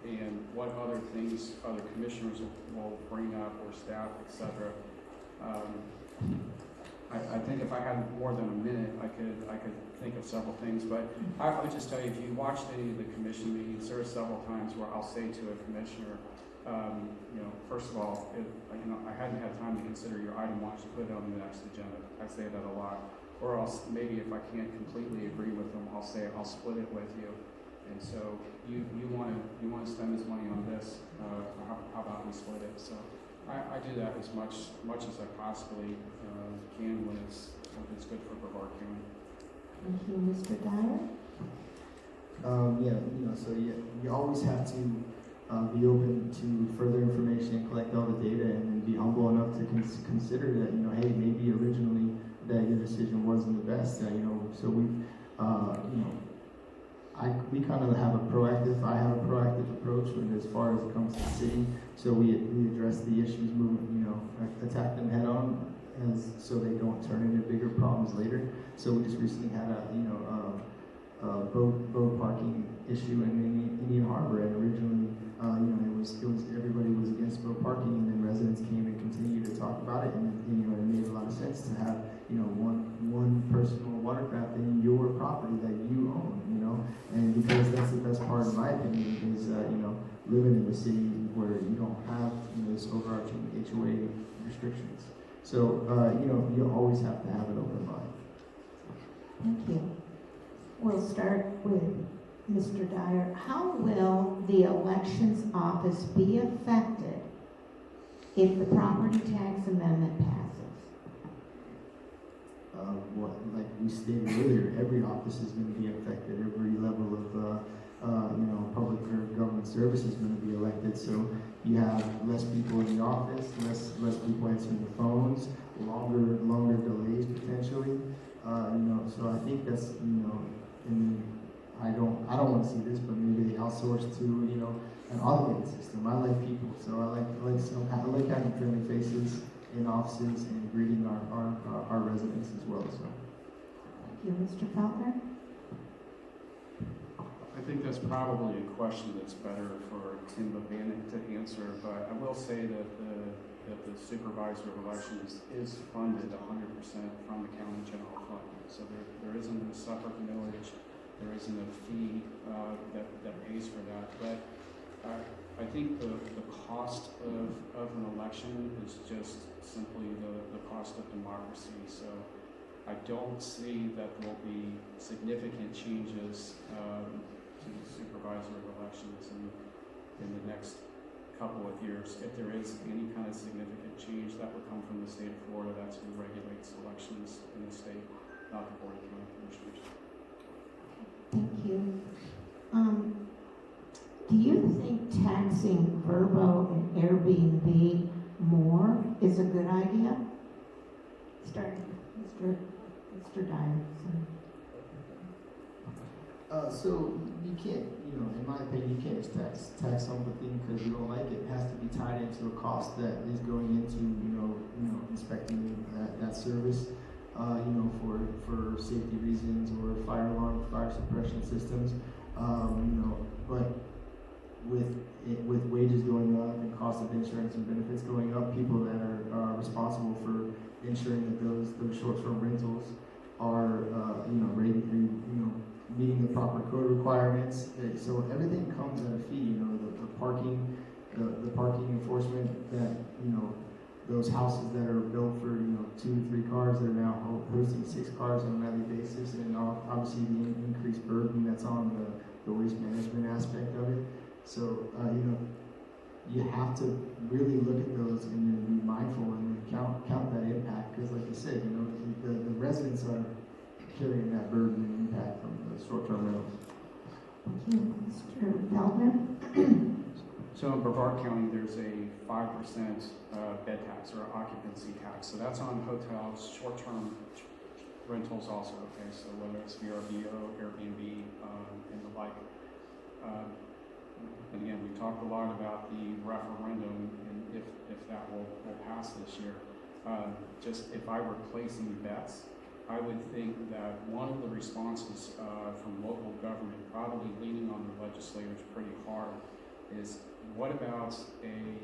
S3: and what other things other commissioners will bring up, or staff, etc. I think if I had more than a minute, I could think of several things, but I would just tell you, if you watched any of the commission meetings, there are several times where I'll say to a commissioner, first of all, I hadn't had time to consider your item, why don't you put it on the next agenda? I say that a lot. Or else, maybe if I can't completely agree with them, I'll say I'll split it with you. And so you want to spend this money on this, how about we split it? So I do that as much as I possibly can when it's good for Brevard County.
S1: Thank you, Mr. Dyer.
S2: So you always have to be open to further information, collect all the data, and then be humble enough to consider that, hey, maybe originally that your decision wasn't the best. So we kind of have I have a proactive approach as far as it comes to the city. So we address the issues, attack them head on, so they don't turn into bigger problems later. So we just recently had a boat parking issue in Indian Harbor, and originally, it was everybody was against boat parking, and then residents came and continued to talk about it, and it made a lot of sense to have one personal watercraft in your property that you own, and because that's the best part, in my opinion, is living in the city where you don't have this overarching HOA restrictions. So you always have to have an open mind.
S1: Thank you. We'll start with Mr. Dyer. How will the elections office be affected if the property tax amendment passes?
S2: Like we stated earlier, every office is going to be affected. Every level of public or government service is going to be elected. So you have less people in the office, less people answering the phones, longer delays potentially. So I think that's and I don't want to see this, but maybe they outsource to an automated system. I like people, so I like having friendly faces in offices and greeting our residents as well. So.
S1: Thank you, Mr. Faulkner.
S3: I think that's probably a question that's better for Tim Babanik to answer, but I will say that the supervisor of elections is funded 100% from the county general fund. So there isn't a separate millage, there isn't a fee that pays for that. But I think the cost of an election is just simply the cost of democracy. So I don't see that there will be significant changes to the supervisor of elections in the next couple of years. If there is any kind of significant change, that would come from the state of Florida. That's who regulates elections in the state, not the Board of County Commissioners.
S1: Thank you. Do you think taxing Verbo and Airbnb more is a good idea? Start, Mr. Dyer.
S2: So you can't, in my opinion, you can't just tax something because you don't like it. It has to be tied into a cost that is going into, inspecting that service, for safety reasons or fire alarm, fire suppression systems, but with wages going up and cost of insurance and benefits going up, people that are responsible for ensuring that those short-term rentals are, meeting the proper code requirements. So everything comes at a fee. The parking enforcement that those houses that are built for 2 to 3 cars, they're now hosting 6 cars on a nightly basis, and obviously the increased burden that's on the waste management aspect of it. So you have to really look at those and then be mindful and count that impact, because like you said, the residents are carrying that burden and impact from the short-term rentals.
S1: Thank you. Mr. Feldner?
S3: So in Brevard County, there's a 5% bed tax or occupancy tax. So that's on hotels, short-term rentals also, okay? So whether it's VRBO, Airbnb, and the like. And again, we talked a lot about the referendum and if that will pass this year. Just if I were placing bets, I would think that one of the responses from local government, probably leaning on the legislators pretty hard, is what about an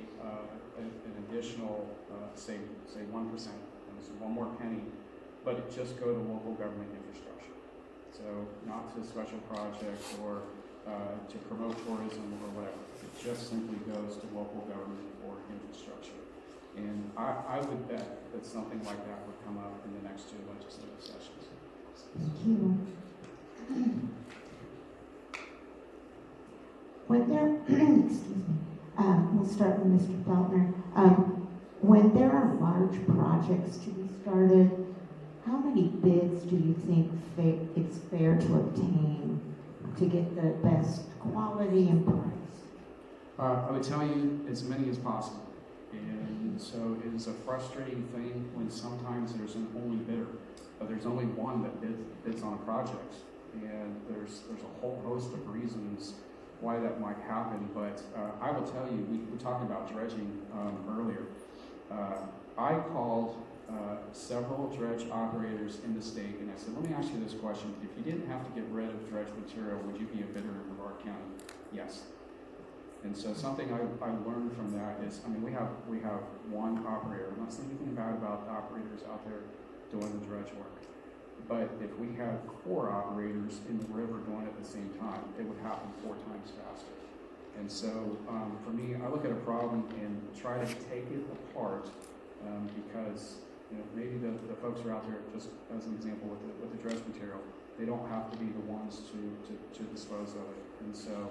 S3: additional, say 1%, so one more penny, but it just go to local government infrastructure. So not to special projects or to promote tourism or whatever. It just simply goes to local government for infrastructure. And I would bet that something like that would come up in the next 2 legislative sessions.
S1: Thank you. When there, excuse me, we'll start with Mr. Feltner. When there are large projects to be started, how many bids do you think it's fair to obtain to get the best quality and price?
S3: I would tell you as many as possible. And so it is a frustrating thing when sometimes there's an only bidder, but there's only one that bids on a project. And there's a whole host of reasons why that might happen. But I will tell you, we talked about dredging earlier. I called several dredge operators in the state and I said, let me ask you this question. If you didn't have to get rid of dredge material, would you be a bidder in Brevard County? Yes. And so something I learned from that is, we have one operator. I'm not saying anything bad about the operators out there doing the dredge work. But if we had 4 operators in the river doing it at the same time, it would happen 4 times faster. And so for me, I look at a problem and try to take it apart because maybe the folks are out there, just as an example with the dredge material, they don't have to be the ones to dispose of it. And so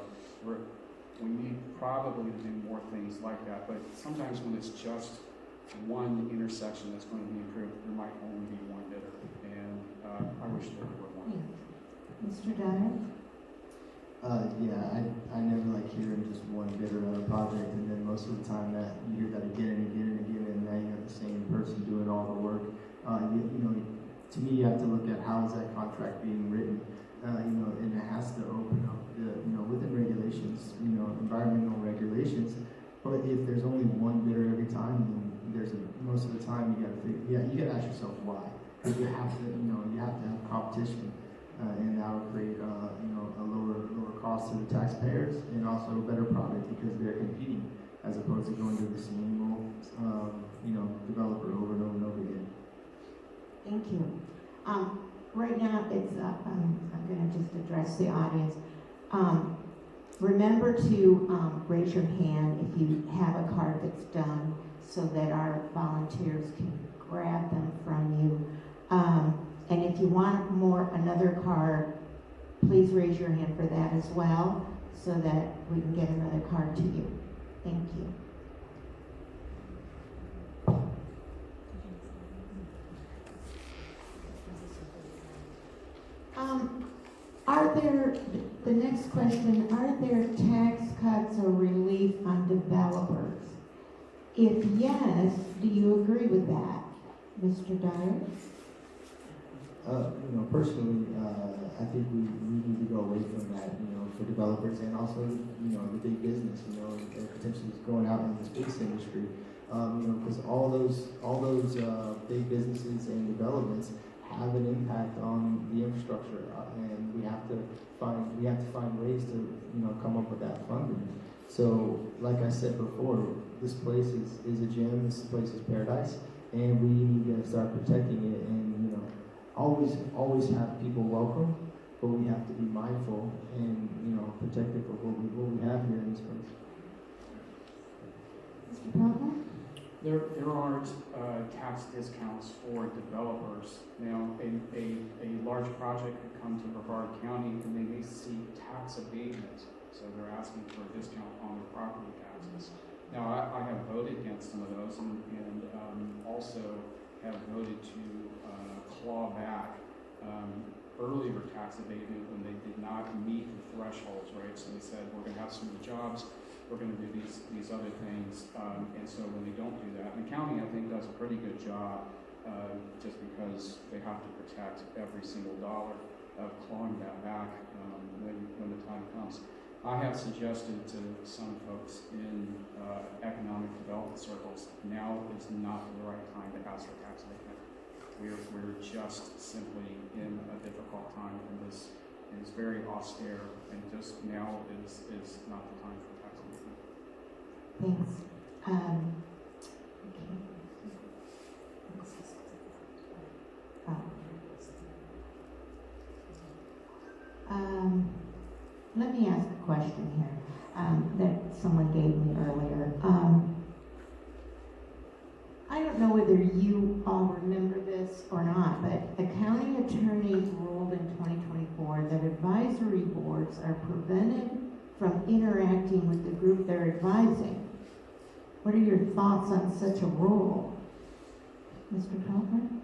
S3: we need probably to do more things like that, but sometimes when it's just one intersection that's going to be improved, there might only be one bidder, and I wish there were one.
S1: Mr. Dyer?
S2: I never like hearing just one bidder on a project, and then most of the time that you hear that again and again and again, and now you have the same person doing all the work. To me, you have to look at how is that contract being written, and it has to open up within regulations, environmental regulations. But if there's only one bidder every time, then most of the time you gotta ask yourself why, because you have to have competition, and that will create a lower cost to the taxpayers and also a better product because they're competing as opposed to going to the same developer over and over and over again.
S1: Thank you. Right now, it's I'm going to just address the audience. Remember to raise your hand if you have a card that's done so that our volunteers can grab them from you. And if you want another card, please raise your hand for that as well so that we can get another card to you. Thank you. Are there, the next question, are there tax cuts or relief on developers? If yes, do you agree with that, Mr. Dyer?
S2: Personally, I think we need to go away from that, for developers and also, the big business, that potentially is going out in the space industry. Because all those big businesses and developments have an impact on the infrastructure, and we have to find ways to, come up with that funding. So, like I said before, this place is a gem. This place is paradise, and we need to start protecting it and, always have people welcome, but we have to be mindful and, protective of what we have here in this place.
S1: Mr. Pelton?
S3: There aren't tax discounts for developers. Now, a large project could come to Brevard County and they may seek tax abatement, so they're asking for a discount on their property taxes. Now, I have voted against some of those and also have voted to claw back earlier tax abatement when they did not meet the thresholds, right? So they said, we're gonna have some of the jobs, we're gonna do these other things, and so when they don't do that, and the county, I think, does a pretty good job, just because they have to protect every single dollar of clawing that back when the time comes. I have suggested to some folks in economic development circles, now is not the right time to ask for tax abatement. We're just simply in a difficult time, and this is very austere, and just now is not the time for tax abatement.
S1: Thanks. Let me ask a question here that someone gave me earlier. I don't know whether you all remember this or not, but a county attorney ruled in 2024 that advisory boards are prevented from interacting with the group they're advising. What are your thoughts on such a rule? Mr. Pelton?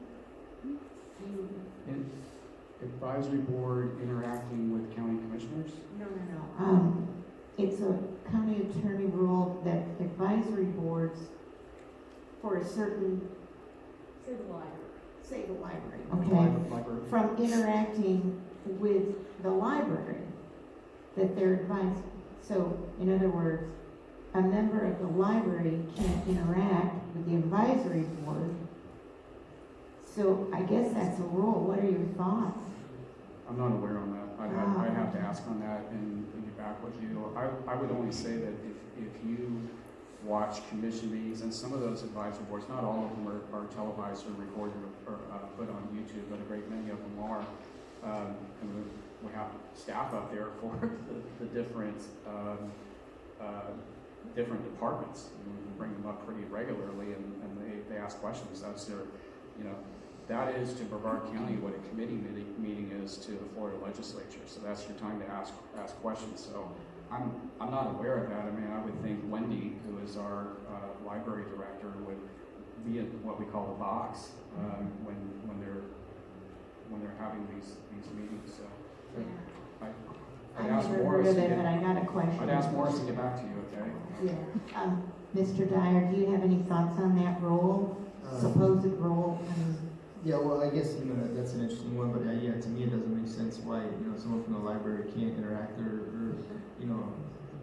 S3: An advisory board interacting with county commissioners?
S1: No. It's a county attorney rule that advisory boards for a certain,
S4: Say the library.
S1: say the library, okay,
S3: Library.
S1: from interacting with the library that they're advising. So, in other words, a member of the library can't interact with the advisory board. So I guess that's a rule. What are your thoughts?
S3: I'm not aware on that. I'd have to ask on that and get back with you. I would only say that if you watch commission meetings, and some of those advisory boards, not all of them are televised or recorded or put on YouTube, but a great many of them are. And we have staff up there for the different different departments. And we bring them up pretty regularly, and they ask questions. That's their, that is to Brevard County what a committee meeting is to the Florida legislature. So that's your time to ask questions. So I'm not aware of that. I mean, I would think Wendy, who is our library director, would be in what we call the box when they're having these meetings. So I'd ask
S1: never
S3: Morris
S1: heard of
S3: to
S1: it,
S3: get,
S1: but I got a question.
S3: I'd ask Morris to get back to you. Okay.
S1: Yeah. Mr. Dyer, do you have any thoughts on that rule? Supposed rule?
S2: Yeah, well, I guess, that's an interesting one, but yeah, to me it doesn't make sense why, someone from the library can't interact or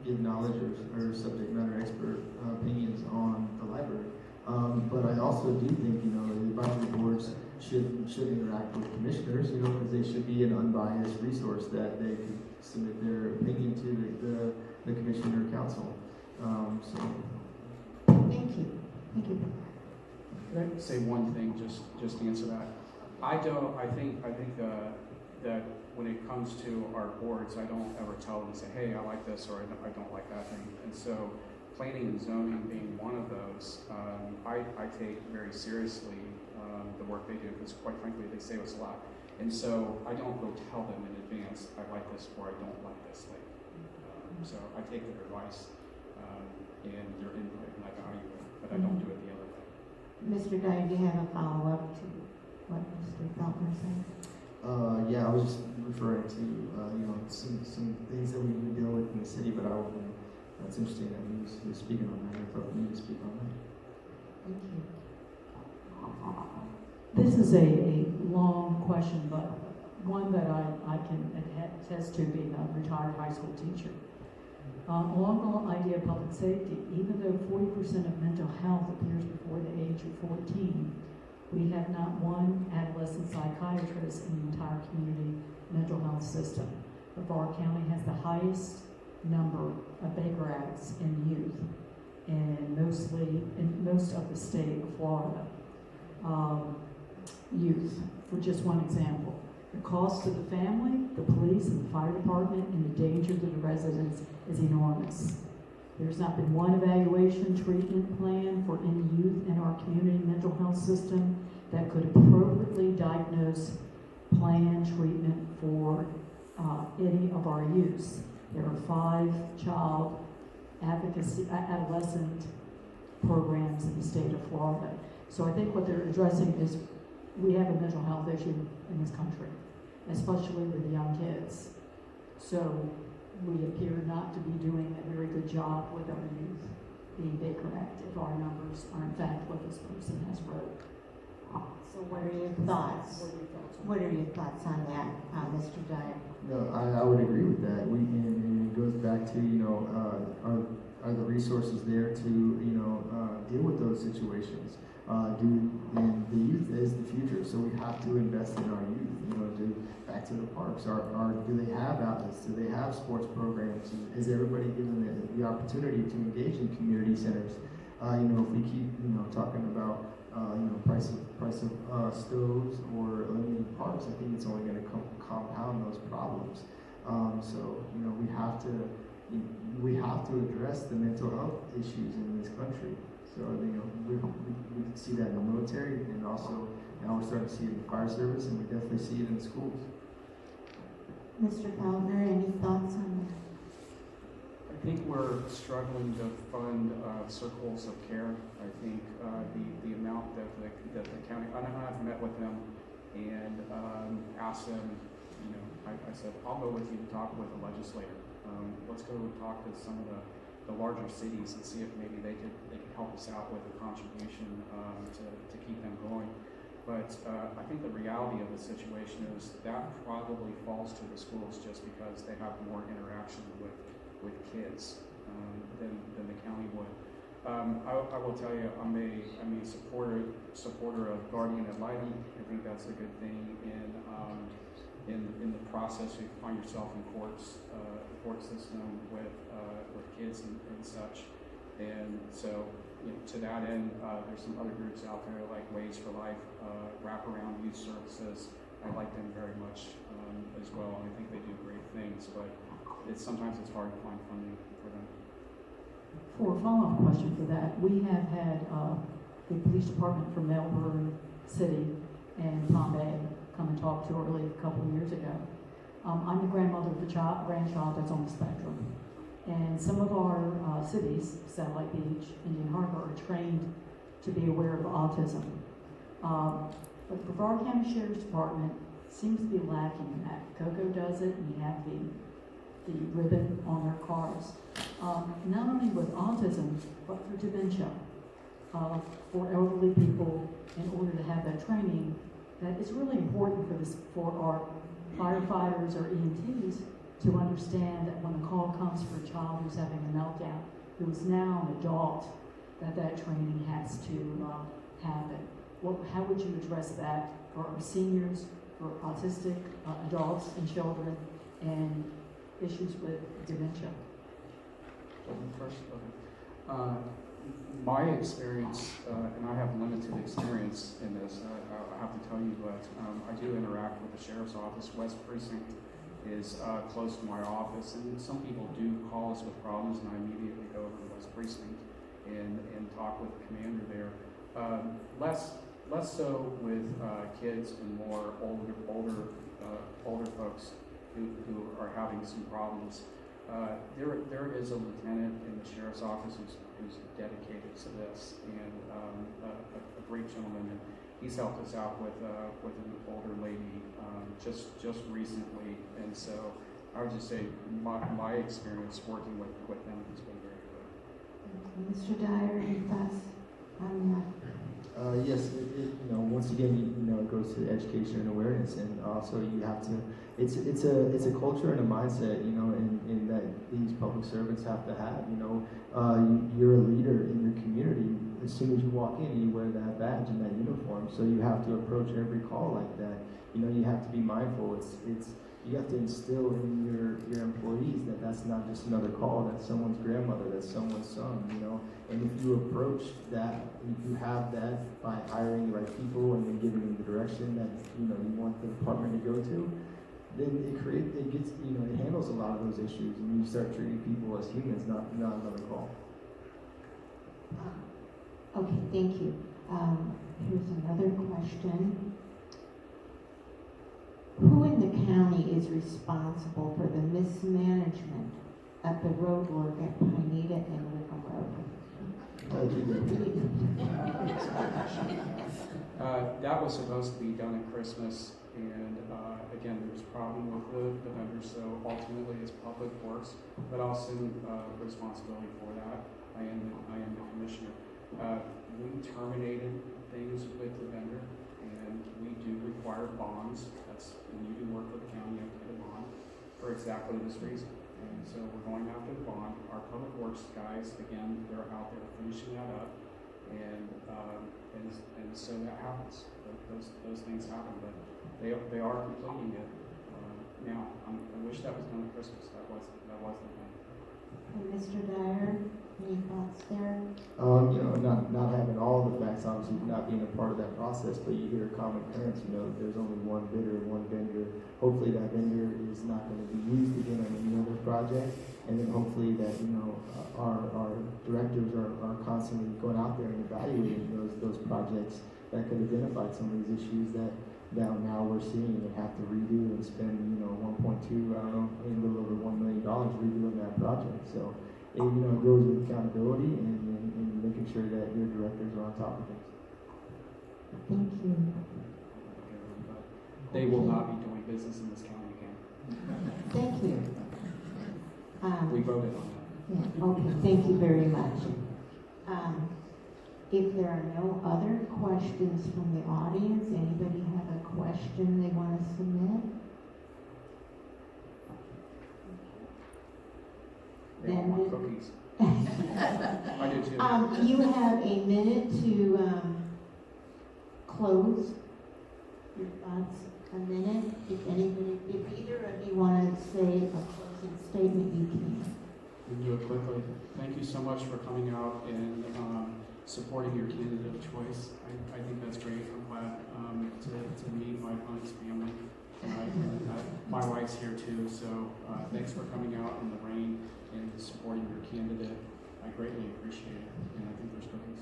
S2: give knowledge or subject matter expert opinions on the library. But I also do think, the advisory boards should interact with commissioners, because they should be an unbiased resource that they could submit their opinion to the commissioner or council.
S1: Thank you.
S3: Could I say one thing, just to answer that? I think that when it comes to our boards, I don't ever tell them, say, hey, I like this, or I don't like that thing. And so planning and zoning being one of those, I take very seriously the work they do, because quite frankly, they save us a lot. And so I don't go tell them in advance, I like this, or I don't like this thing. So I take their advice. and their input, and I value it, but I don't do it the other way.
S1: Mr. Dyer, do you have a follow-up to what Mr. Feltner said?
S2: Yeah, I was just referring to, some things that we deal with in the city, but that's interesting that he was speaking on that. I thought we need to speak on that.
S1: Thank you.
S4: This is a long question, but one that I can attest to being a retired high school teacher. Along the idea of public safety, even though 40% of mental health appears before the age of 14, we have not one adolescent psychiatrist in the entire community mental health system. Brevard County has the highest number of Baker Acts in youth, and mostly in most of the state of Florida. Youth, for just one example. The cost to the family, the police, and the fire department, and the danger to the residents is enormous. There's not been one evaluation treatment plan for any youth in our community mental health system that could appropriately diagnose, plan treatment for any of our youths. There are 5 child adolescent programs in the state of Florida. So I think what they're addressing is we have a mental health issue in this country, especially with young kids. So we appear not to be doing a very good job with our youth being Baker Act if our numbers are in fact what this person has wrote.
S1: So what are your thoughts? What are your thoughts on that, Mr. Dyer?
S2: No, I would agree with that. And it goes back to, are the resources there to, deal with those situations? And the youth is the future, so we have to invest in our youth. Back to the parks. Do they have outlets? Do they have sports programs? Is everybody given the opportunity to engage in community centers? If we keep, talking about, price of stoves or limited parks, I think it's only going to compound those problems. So we have to address the mental health issues in this country. So we can see that in the military, and also now we're starting to see it in the fire service, and we definitely see it in schools.
S1: Mr. Feltner, any thoughts on that?
S3: I think we're struggling to fund circles of care. I think the amount that the county, I've met with them and asked them, I said, I'll go with you to talk with the legislator. Let's go talk to some of the larger cities and see if maybe they could help us out with a contribution to keep them going. But I think the reality of the situation is that probably falls to the schools just because they have more interaction with kids than the county would. I will tell you, I'm a supporter of Guardian ad litem. I think that's a good thing. In the process, you find yourself in court system with kids and such. And so, to that end, there's some other groups out there like Ways for Life, Wraparound Youth Services. I like them very much as well, and I think they do great things, but sometimes it's hard to find funding for them.
S4: For a follow-up question for that, we have had the police department from Melbourne City and Palm Bay come and talk to early a couple of years ago. I'm the grandmother of a grandchild that's on the spectrum. And some of our cities, Satellite Beach, Indian Harbor, are trained to be aware of autism. But the Brevard County Sheriff's Department seems to be lacking in that. Coco does it, and you have the ribbon on their cars. Not only with autism, but for dementia. For elderly people, in order to have that training, that it's really important for our firefighters or EMTs to understand that when the call comes for a child who's having a meltdown, who is now an adult, that training has to happen. How would you address that for our seniors, for autistic adults and children, and issues with dementia?
S3: First, my experience, and I have limited experience in this, I have to tell you, but I do interact with the Sheriff's Office. West Precinct is close to my office, and some people do call us with problems, and I immediately go over to West Precinct and talk with the commander there. Less so with kids and more older folks who are having some problems. There is a lieutenant in the sheriff's office who's who's dedicated to this, and a great gentleman. And he's helped us out with an older lady just recently, and so I would just say my experience working with them has been very good.
S1: Mr. Dyer, any thoughts on that?
S2: Yes, once again, it goes to education and awareness, and also you have to. It's a culture and a mindset, in that these public servants have to have. You're a leader in your community. As soon as you walk in, you wear that badge and that uniform, so you have to approach every call like that. You have to be mindful. You have to instill in your employees that that's not just another call, that's someone's grandmother, that's someone's son, And if you approach that, if you have that by hiring the right people and then giving them the direction that, you want the department to go to, then it handles a lot of those issues, and you start treating people as humans, not another call.
S1: Okay, thank you. Here's another question. Who in the county is responsible for the mismanagement of the road work at Pineda and Wickham Road?
S3: That was supposed to be done at Christmas, and again, there was a problem with the vendor, so ultimately it's Public Works, but I'll assume responsibility for that. I am the commissioner. We terminated things with the vendor, and we do require bonds. That's when you do work for the county, you have to get a bond for exactly this reason. And so we're going after the bond. Our Public Works guys, again, they're out there finishing that up, and so that happens. Those things happen, but they are completing it now. I wish that was done at Christmas. That wasn't done.
S1: And Mr. Dyer, any thoughts there?
S2: Not having all the facts, obviously not being a part of that process, but you hear common parents, there's only one bidder, one vendor. Hopefully that vendor is not going to be used again on any other project, and then hopefully that, our directors are constantly going out there and evaluating those projects that could identify some of these issues that now we're seeing and have to redo and spend, 1.2, I don't know, a little over $1 million redoing that project. So, it goes with accountability and making sure that your directors are on top of things.
S1: Thank you.
S3: They will not be doing business in this county again.
S1: Thank you.
S3: We voted on that.
S1: Yeah, okay, thank you very much. If there are no other questions from the audience, anybody have a question they want to submit?
S3: They all want cookies. I do too.
S1: You have a minute to close your thoughts. A minute. If either of you want to say a closing statement, you can.
S3: We can do it quickly. Thank you so much for coming out and supporting your candidate of choice. I think that's great. I'm glad to meet my opponent's family. My wife's here too, so thanks for coming out in the rain and supporting your candidate. I greatly appreciate it, and I think there's cookies.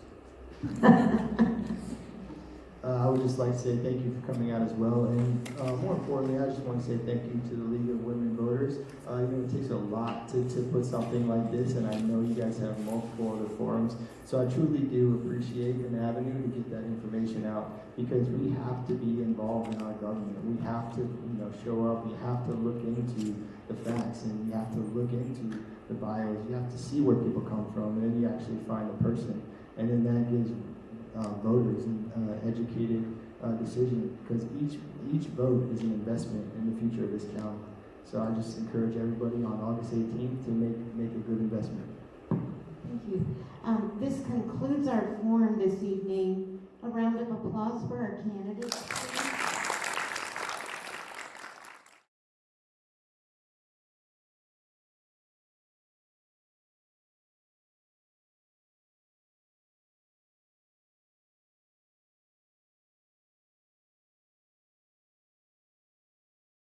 S2: I would just like to say thank you for coming out as well, and more importantly, I just want to say thank you to the League of Women Voters. It takes a lot to put something like this, and I know you guys have multiple other forums, so I truly do appreciate an avenue to get that information out, because we have to be involved in our government. We have to, show up. We have to look into the facts, and you have to look into the bios. You have to see where people come from, and then you actually find a person, and then that gives voters an educated decision, because each vote is an investment in the future of this county. So I just encourage everybody on August 18th to make a good investment.
S1: Thank you. This concludes our forum this evening. A round of applause for our candidates.